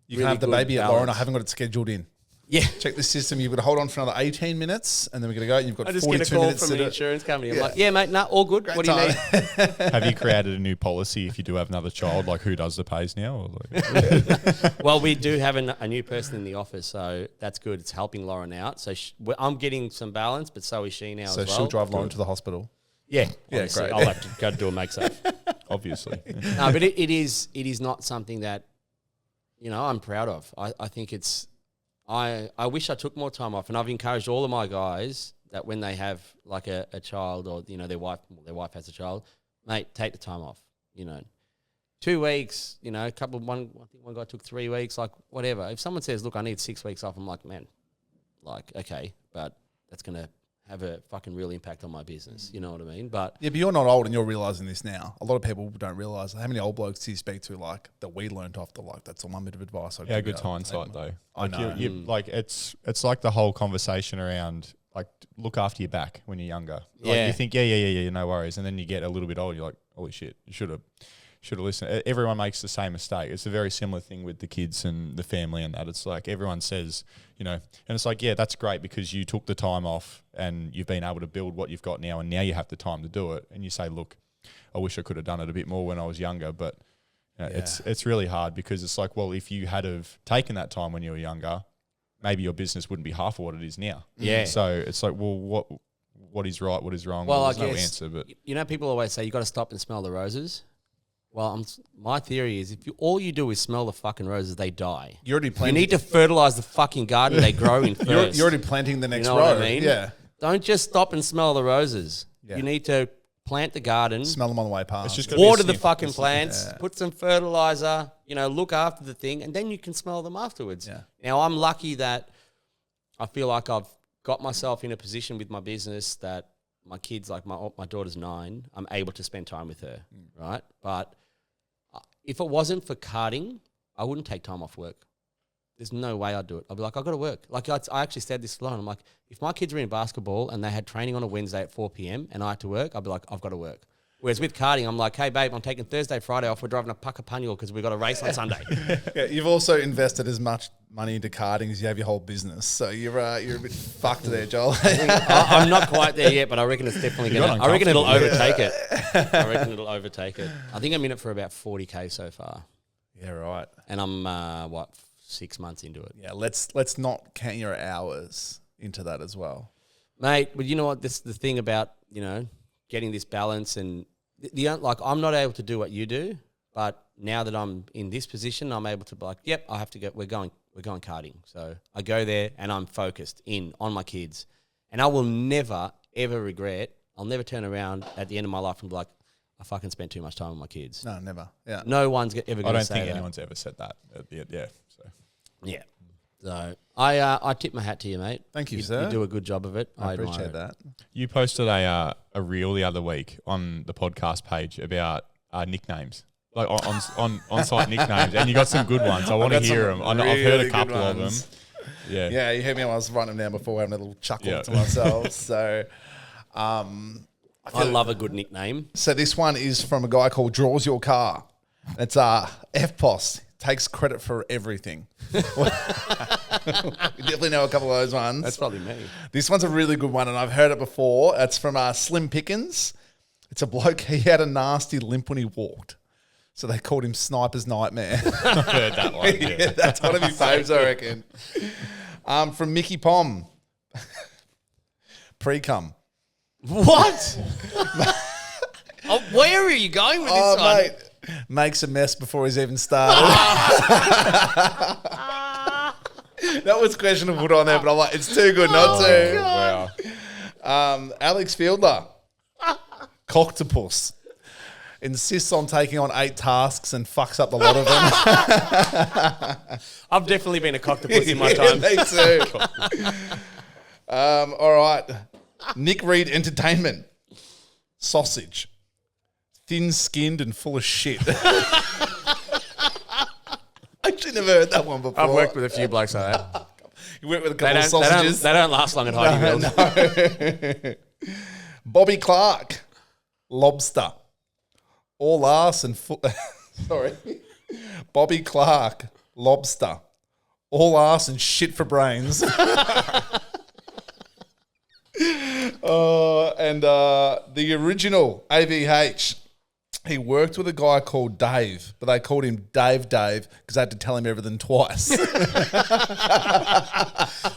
You really can have the good baby at balance. Lauren. I haven't got it scheduled in. Yeah. Check the system. You've got to hold on for another 18 minutes and then we're going to go. And you've got I just 42 get a call minutes from to the do it. insurance company. I'm like, yeah, mate, no, all good. Great what do you need? Have you created a new policy if you do have another child? Like, who does the pays now? Or like Well, we do have a new person in the office, so that's good. It's helping Lauren out. So I'm getting some balance, but so is she now So as well. she'll drive Lauren to the hospital. Yeah, Yeah, obviously. great. I'll have to go do a make-safe. obviously. No, but it is not something that, I'm proud of. I think it's, I wish I took more time off, and I've encouraged all of my guys that when they have like a child or, their wife has a child, mate, take the time off, 2 weeks, I think one guy took 3 weeks, like whatever. If someone says, look, I need 6 weeks off, I'm like, man, like, okay, but that's going to have a fucking real impact on my business. You know what I mean? But Yeah, but you're not old and you're realising this now. A lot of people don't realise. How many old blokes do you speak to like that we learnt off the like? That's one bit of advice. I'd Yeah, give good you. hindsight though. I Like know. like it's like the whole conversation around like look after your back when you're younger. Like Yeah. you think yeah, no worries, and then you get a little bit older. You're like, holy shit, you should have listened. Everyone makes the same mistake. It's a very similar thing with the kids and the family and that. It's like everyone says, and it's like, yeah, that's great because you took the time off and you've been able to build what you've got now, and now you have the time to do it. And you say, look, I wish I could have done it a bit more when I was younger, but it's really hard because it's like, well, if you had have taken that time when you were younger, maybe your business wouldn't be half of what it is now. Yeah. So it's like, well, what is right, what is wrong? Well, There's I no guess, answer, but people always say you got to stop and smell the roses. Well, my theory is if all you do is smell the fucking roses, they die. You're already You planting. need to fertilize the fucking garden they grow in 1st. You're already planting the next know row. what I mean? Yeah. Don't just stop and smell the roses. Yeah. You need to plant the garden, Smell them on the way past. It's just gotta be water a the sniff. fucking It's- plants, put some fertilizer, look after the thing, and then you can smell them afterwards. Yeah. Now, I'm lucky that I feel like I've got myself in a position with my business that my kids, like my daughter's 9, I'm able to spend time with her, right? But if it wasn't for karting, I wouldn't take time off work. There's no way I'd do it. I'd be like, I've got to work. Like I actually said this to Lauren. I'm like, if my kids were in basketball and they had training on a Wednesday at 4 p.m. and I had to work, I'd be like, I've got to work. Whereas with karting, I'm like, hey, babe, I'm taking Thursday, Friday off. We're driving a Puckapunyal because we've got a race on Sunday. Yeah, you've also invested as much money into karting as you have your whole business. So you're a bit fucked there, Joel. I'm not quite there yet, but I reckon it's definitely going to. I reckon it'll overtake it. I reckon it'll overtake it. I think I'm in it for about 40K so far. Yeah, right. And I'm, 6 months into it. Yeah, let's not count your hours into that as well. Mate, but you know what? This the thing about, getting this balance and like I'm not able to do what you do, but now that I'm in this position, I'm able to be like, yep, I have to go. We're going karting. So I go there and I'm focused in on my kids, and I will never ever regret. I'll never turn around at the end of my life and be like, I fucking spent too much time with my kids. No, never. Yeah. No one's ever I going to don't say think that. anyone's ever said that. Yeah. So Yeah. So I tip my hat to you, mate. Thank you, sir. You do a good job of it. I admire appreciate it. that. you posted a reel the other week on the podcast page about nicknames, like on site nicknames, and you got some good ones. I want to got hear some them. I've heard really a couple good of them. ones. Yeah. Yeah, you heard me when I was writing them down before, having a little chuckle Yeah. to myself. So, I love a good nickname. so this one is from a guy called Draws Your Car. It's FPOS, takes credit for everything. We definitely know a couple of those ones. That's probably me. This one's a really good one, and I've heard it before. It's from Slim Pickens. It's a bloke. He had a nasty limp when he walked, so they called him Sniper's Nightmare. I've heard that one. Yeah. Yeah, that's one of his faves, I reckon. From Mickey Pom. Pre-cum. What? Where are you going with this one? Mate, Makes a mess before he's even started. That was questionable to put on there, but I'm like, it's too good not to. Wow. Alex Fielder, Coctopus, insists on taking on 8 tasks and fucks up a lot of them. I've definitely been a cocktopus in my time. Me too. All right. Nick Reed Entertainment, sausage, thin-skinned and full of shit. I actually never heard that one before. I've worked with a few blokes like that. You worked with a couple of sausages. They don't last long at Heidi Wheels. No. Bobby Clark, lobster, all ass and full. Sorry, Bobby Clark, lobster, all ass and shit for brains. And the original AVH. He worked with a guy called Dave, but they called him Dave because I had to tell him everything twice.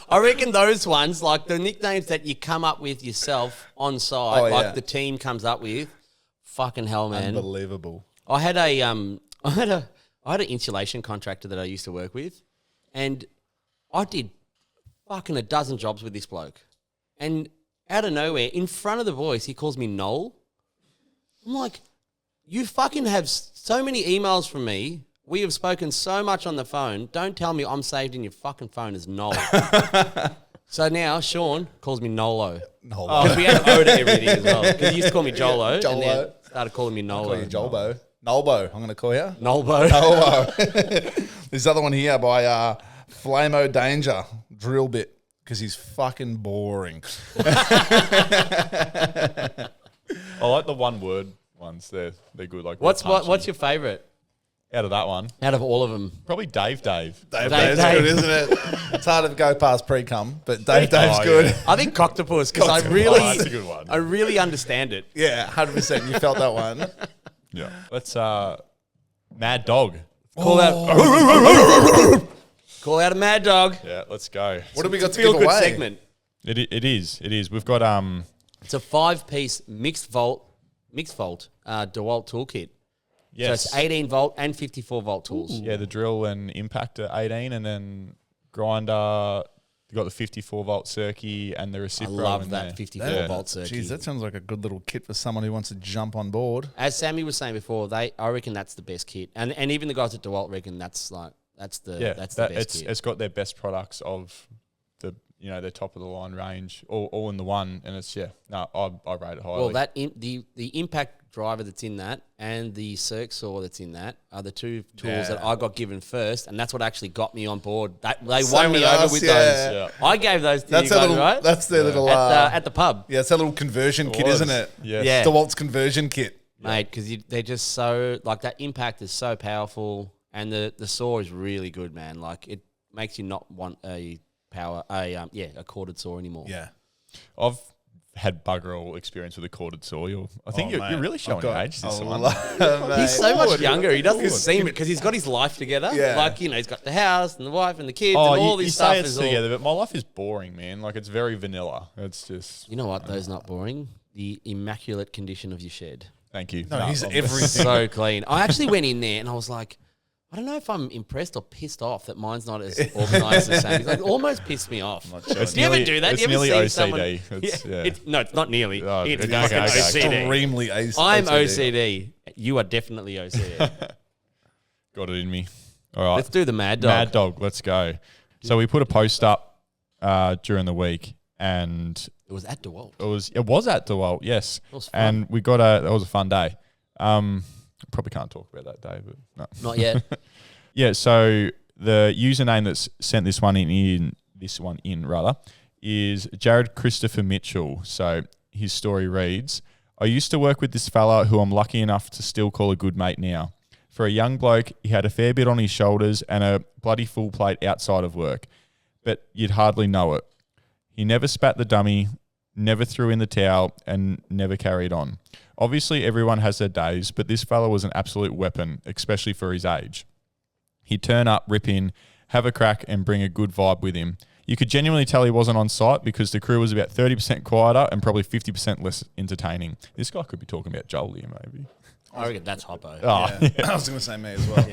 I reckon those ones, like the nicknames that you come up with yourself on site, like the team comes up with, fucking hell, man. Unbelievable. I had an insulation contractor that I used to work with, and I did fucking a dozen jobs with this bloke. And out of nowhere, in front of the boys, he calls me Noel. I'm like, you fucking have so many emails from me. We have spoken so much on the phone. Don't tell me I'm saved in your fucking phone as Noel. So now Sean calls me Nolo. Because we had an O to everything as well. Because he used to call me Jolo. And then started calling me Nolo. Call you Jolbo. Nolbo, I'm going to call you. Nolbo. Nolbo. This other one here by Flamo Danger, drill bit, because he's fucking boring. I like the one word ones. They're good. Like What's your favourite out of that one? out of all of them? Probably Dave. Dave's Dave. good, isn't it? It's harder to go past pre-cum, but Dave's good. Yeah. I think Coctopus because I Oh, really, that's a good one. I really understand it. Yeah, 100%. You felt that one. Yeah. Let's Mad Dog. Call out a Mad Dog. Yeah, let's go. What have we got to Feel give good away? segment. It is. We've got It's a 5-piece mixed volt DeWalt toolkit. yes. So it's 18 volt and 54 volt tools. Yeah, the drill and impact at 18, and then grinder. You got the 54 volt circuit and the I recipro. love in that there. 54 volt circuit. Jeez, that sounds like a good little kit for someone who wants to jump on board. As Sammy was saying before, I reckon that's the best kit, and even the guys at DeWalt reckon that's the best kit. It's got their best products of their top of the line range, all in the one, and it's I rate it highly. Well, the impact driver that's in that and the circ saw that's in that are the two tools that I got given first, and that's what actually got me on board. They won me over with those. Yeah. I gave those to you guys, right? That's their little at the pub, yeah, it's that little conversion kit, isn't it? Yes. Yeah. DeWalt's conversion kit. mate, because they're just so like that impact is so powerful, and the saw is really good, man. Like it makes you not want a corded saw anymore. Yeah. I've had bugger all experience with a corded saw. I think you're really showing your age. This one. He's so much younger. He doesn't seem it because he's got his life together. Yeah. Like, he's got the house and the wife and the kids and all this stuff. Say it's together, but my life is boring, man. Like, it's very vanilla. It's just... You know what? Those not boring. The immaculate condition of your shed. Thank you. No, he's I'm- everything. So clean. I actually went in there and I was like, I don't know if I'm impressed or pissed off that mine's not as organised as Sammy's. Like, it almost pissed me off. It's Do you ever nearly- do that? It's Do you ever nearly see OCD. someone? It's- No, it's not nearly. Oh, It's okay, fucking okay. OCD. Extremely OCD. I'm OCD. You are definitely OCD. Got it in me. All right. Let's do the Mad Dog. Mad Dog, let's go. So we put a post up during the week, and It was at DeWalt. it was at DeWalt, yes. It was fun. And we got that was a fun day. Probably can't talk about that day, but no. Not yet. Yeah, so the username that's sent this one in is Jared Christopher Mitchell. So his story reads, I used to work with this fella who I'm lucky enough to still call a good mate now. For a young bloke, he had a fair bit on his shoulders and a bloody full plate outside of work, but you'd hardly know it. He never spat the dummy, never threw in the towel, and never carried on. Obviously, everyone has their days, but this fella was an absolute weapon, especially for his age. He'd turn up, rip in, have a crack, and bring a good vibe with him. You could genuinely tell he wasn't on site because the crew was about 30% quieter and probably 50% less entertaining. This guy could be talking about Joel here, maybe. I reckon that's Hoppo. Oh, Yeah. I was going to say me as well.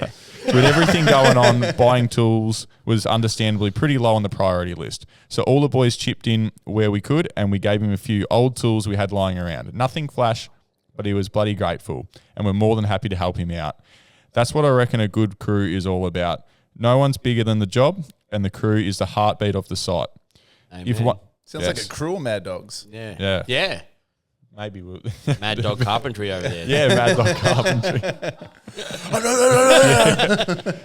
With everything going on, buying tools was understandably pretty low on the priority list. So all the boys chipped in where we could, and we gave him a few old tools we had lying around. Nothing flash, but he was bloody grateful, and we're more than happy to help him out. That's what I reckon a good crew is all about. No one's bigger than the job, and the crew is the heartbeat of the site. Amen. Sounds like a crew of Mad Dogs. Yeah. Yeah. Maybe we'll Mad Dog Carpentry over there. Yeah, Mad Dog Carpentry.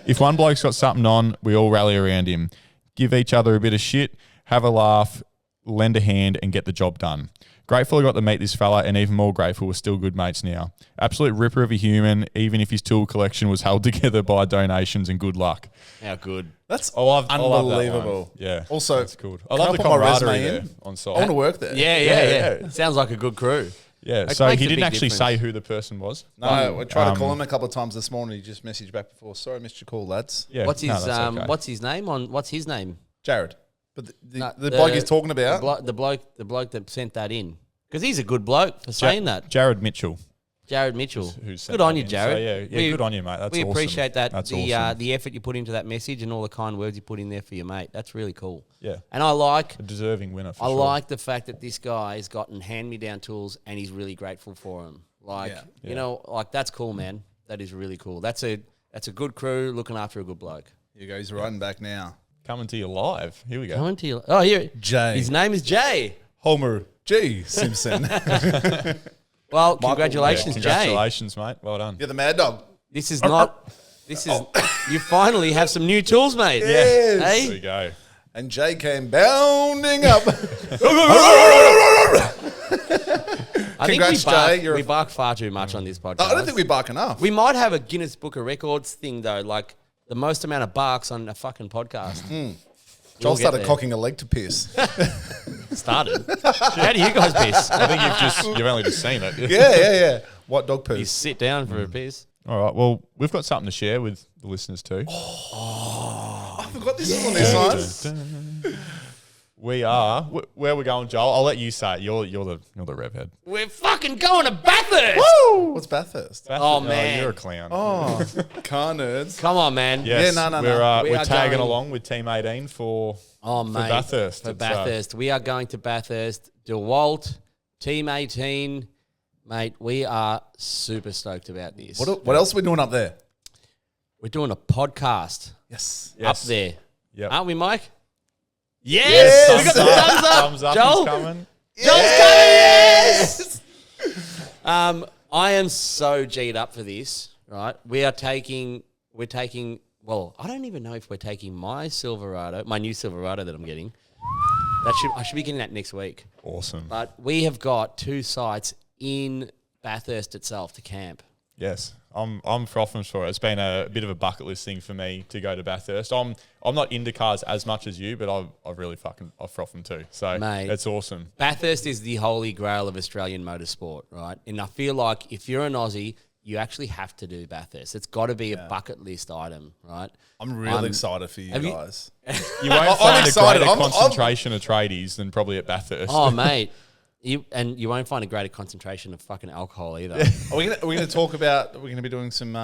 If one bloke's got something on, we all rally around him. Give each other a bit of shit, have a laugh, lend a hand, and get the job done. Grateful I got to meet this fella, and even more grateful we're still good mates now. Absolute ripper of a human, even if his tool collection was held together by donations and good luck. How good. That's I love that one. unbelievable. Yeah. Also, that's good. I can love I the put my camaraderie resume there in? on I site. want to work there. Yeah. Sounds like a good crew. Yeah, It so makes he a didn't big actually difference. say who the person was. No, I tried to call him a couple of times this morning. He just messaged back before. Sorry, I missed your call, lads. Yeah, What's his no, that's okay. What's his name? What's his name? Jared. But No, the bloke he's talking about. The bloke that sent that in, because he's a good bloke for saying that. Jared Mitchell. Jared Mitchell. Who's Good on you, Jared. So yeah, good on you, mate. That's we awesome. appreciate that. That's the awesome. the effort you put into that message and all the kind words you put in there for your mate. That's really cool. Yeah, And I like a deserving winner for I sure. like the fact that this guy has gotten hand-me-down tools and he's really grateful for them. Like, Yeah. you know, like that's cool, man. That is really cool. That's a good crew looking after a good bloke. Here you go. He's writing back now. Coming to you live. Here we go. Coming to you. Oh, here. Jay. His name is Jay. Homer G. Simpson. Well, congratulations, Jay. Congratulations, mate. Well done. You're the Mad Dog. This is not. This is. You finally have some new tools, mate. Yes. Hey? There we go. And Jay came bounding up. I think Congrats, Jay. we bark far too much on this podcast. I don't think we bark enough. We might have a Guinness Book of Records thing though, like the most amount of barks on a fucking podcast. Joel We'll get started there. cocking a leg to piss. Started. How do you guys piss? I think you've only just seen it. Yeah. What dog poo? You sit down for a piss. All right. Well, we've got something to share with the listeners too. I forgot this was on this one. We are. Where we're going, Joel? I'll let you say it. You're the rev head. We're fucking going to Bathurst. What's Bathurst? Oh, man. you're a clown. Oh, car nerds. Come on, man. Yes, Yeah, no. We're, We we're are tagging going- along with Team 18 for Mate. Bathurst. For It's, Bathurst. We are going to Bathurst. DeWalt, Team 18. Mate, we are super stoked about this. What else are we doing up there? We're doing a podcast Yes. Yes. up there. Yep. Aren't we, Mike? Yes. We got the thumbs up. Thumbs up Joel? is coming. Joel's coming, yes! I am so G'd up for this, right? We're taking, well, I don't even know if we're taking my new Silverado that I'm getting. I should be getting that next week. Awesome. But we have got 2 sites in Bathurst itself to camp. Yes. I'm frothing for it. It's been a bit of a bucket list thing for me to go to Bathurst. I'm not into cars as much as you, but I really I've frothed too. So Mate. it's awesome. Bathurst is the holy grail of Australian motorsport, right? And I feel like if you're an Aussie, you actually have to do Bathurst. It's got to be a bucket list item, right? I'm really excited for you have you- guys. You won't I'm find a excited. greater I'm- concentration of tradies than probably at Bathurst. Oh, mate. You won't find a greater concentration of fucking alcohol either. Are we gonna talk about? Are we gonna be doing some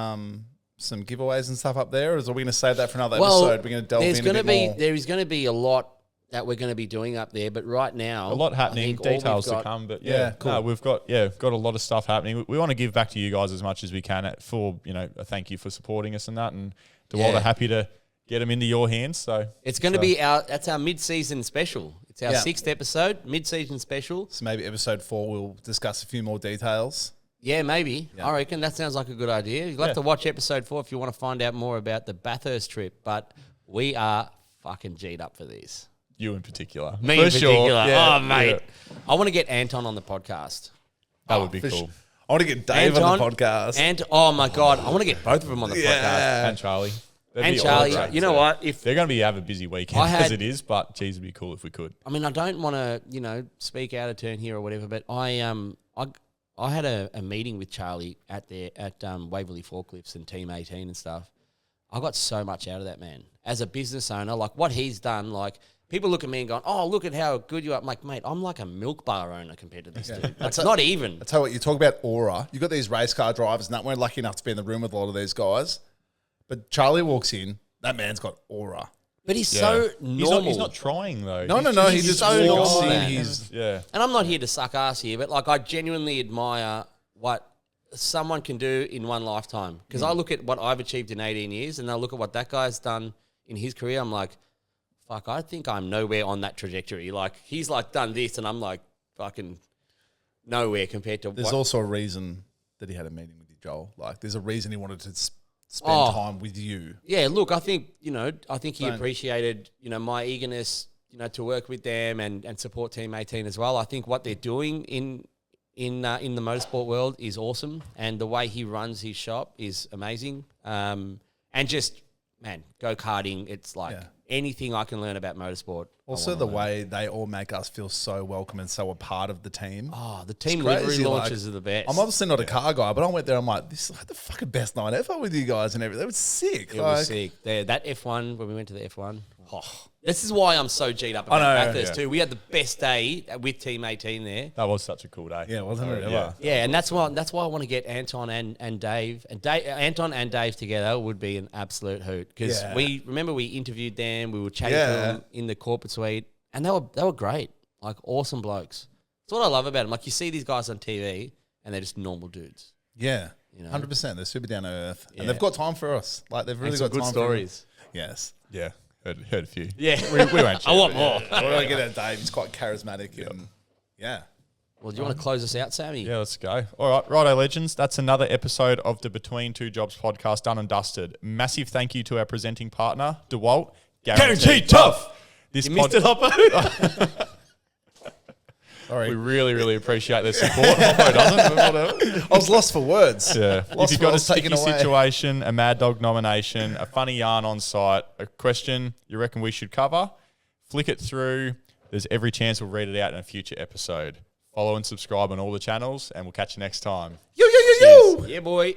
giveaways and stuff up there, or are we gonna save that for another episode? We're gonna delve in a bit more. There is going to be a lot that we're going to be doing up there, but right now a lot I happening, think all details we've to got- come, but Yeah, cool. no, we've got a lot of stuff happening. We want to give back to you guys as much as we can for a thank you for supporting us and that, and DeWalt Yeah. are happy to get them into your hands. So It's going to be that's our mid-season special. It's our 6th episode, mid-season special. So maybe episode 4 we'll discuss a few more details. Yeah, maybe. Yeah. I reckon that sounds like a good idea. You'll have to watch episode 4 if you want to find out more about the Bathurst trip, but we are fucking G'd up for this. you in particular, Me for in sure. particular. Yeah, Oh, mate. yeah. I want to get Anton on the podcast. That would be For cool. sure. I want to get Dave on the podcast. And oh my God, I want to get both of them on the podcast. And Charlie. That'd And be Charlie, all great, you know too. what? If They're going to have a busy weekend I had- as it is, but geez, it'd be cool if we could. I mean, I don't want to, speak out of turn here or whatever, but I had a meeting with Charlie at Waverley Forklifts and Team 18 and stuff. I got so much out of that, man. As a business owner, like what he's done, like People look at me and go, "Oh, look at how good you are." I'm like, mate, I'm like a milk bar owner compared to this dude. Like, not even. I tell you what, you talk about aura. You've got these race car drivers, and that we're lucky enough to be in the room with a lot of these guys. But Charlie walks in, that man's got aura. But he's so normal. He's not trying though. No. He just so walks normal, in. man. And I'm not here to suck ass here, but like I genuinely admire what someone can do in one lifetime. Because I look at what I've achieved in 18 years, and I look at what that guy's done in his career. I'm like, fuck, I think I'm nowhere on that trajectory. Like he's like done this, and I'm like fucking nowhere compared to. There's also a reason that he had a meeting with you, Joel. Like there's a reason he wanted to spend time with you. Yeah, look, I think he appreciated, my eagerness, to work with them and support Team 18 as well. I think what they're doing in the motorsport world is awesome, and the way he runs his shop is amazing. And just, man, go-karting, it's like anything I can learn about motorsport. Also, the way they all make us feel so welcome and so a part of the team. Oh, the team livery launches are the best. I'm obviously not a car guy, but I went there. I'm like, this is like the fucking best night ever with you guys and everything. It was sick. It was sick. That F1, when we went to the F1, this is why I'm so G'd up about Bathurst too. We had the best day with Team 18 there. That was such a cool day. Yeah, wasn't it? Yeah, and that's why I want to get Anton and Dave. Anton and Dave together would be an absolute hoot. Because we interviewed them, we were chatting to them in the corporate suite, and they were great. Like awesome blokes. That's what I love about them. Like you see these guys on TV and they're just normal dudes. Yeah. 100%. They're super down to earth. And they've got time for us. Like they've really got good time stories. For us. Yes. Yeah. Heard a few. Yeah. We won't. I want more. We're going to get at Dave. He's quite charismatic. And Well, do you want to close us out, Sammy? Yeah, let's go. All right, righto, legends. That's another episode of the Between Two Jobs podcast done and dusted. Massive thank you to our presenting partner, DeWalt. Guaranteed tough. You missed it, Hoppo. Sorry. We really, really appreciate their support. Hoppo doesn't, but whatever. I was lost for words. Yeah. If you've got a sticky situation, a Mad Dog nomination, a funny yarn on site, a question you reckon we should cover, flick it through. There's every chance we'll read it out in a future episode. Follow and subscribe on all the channels, and we'll catch you next time. Yo. Yeah, boy.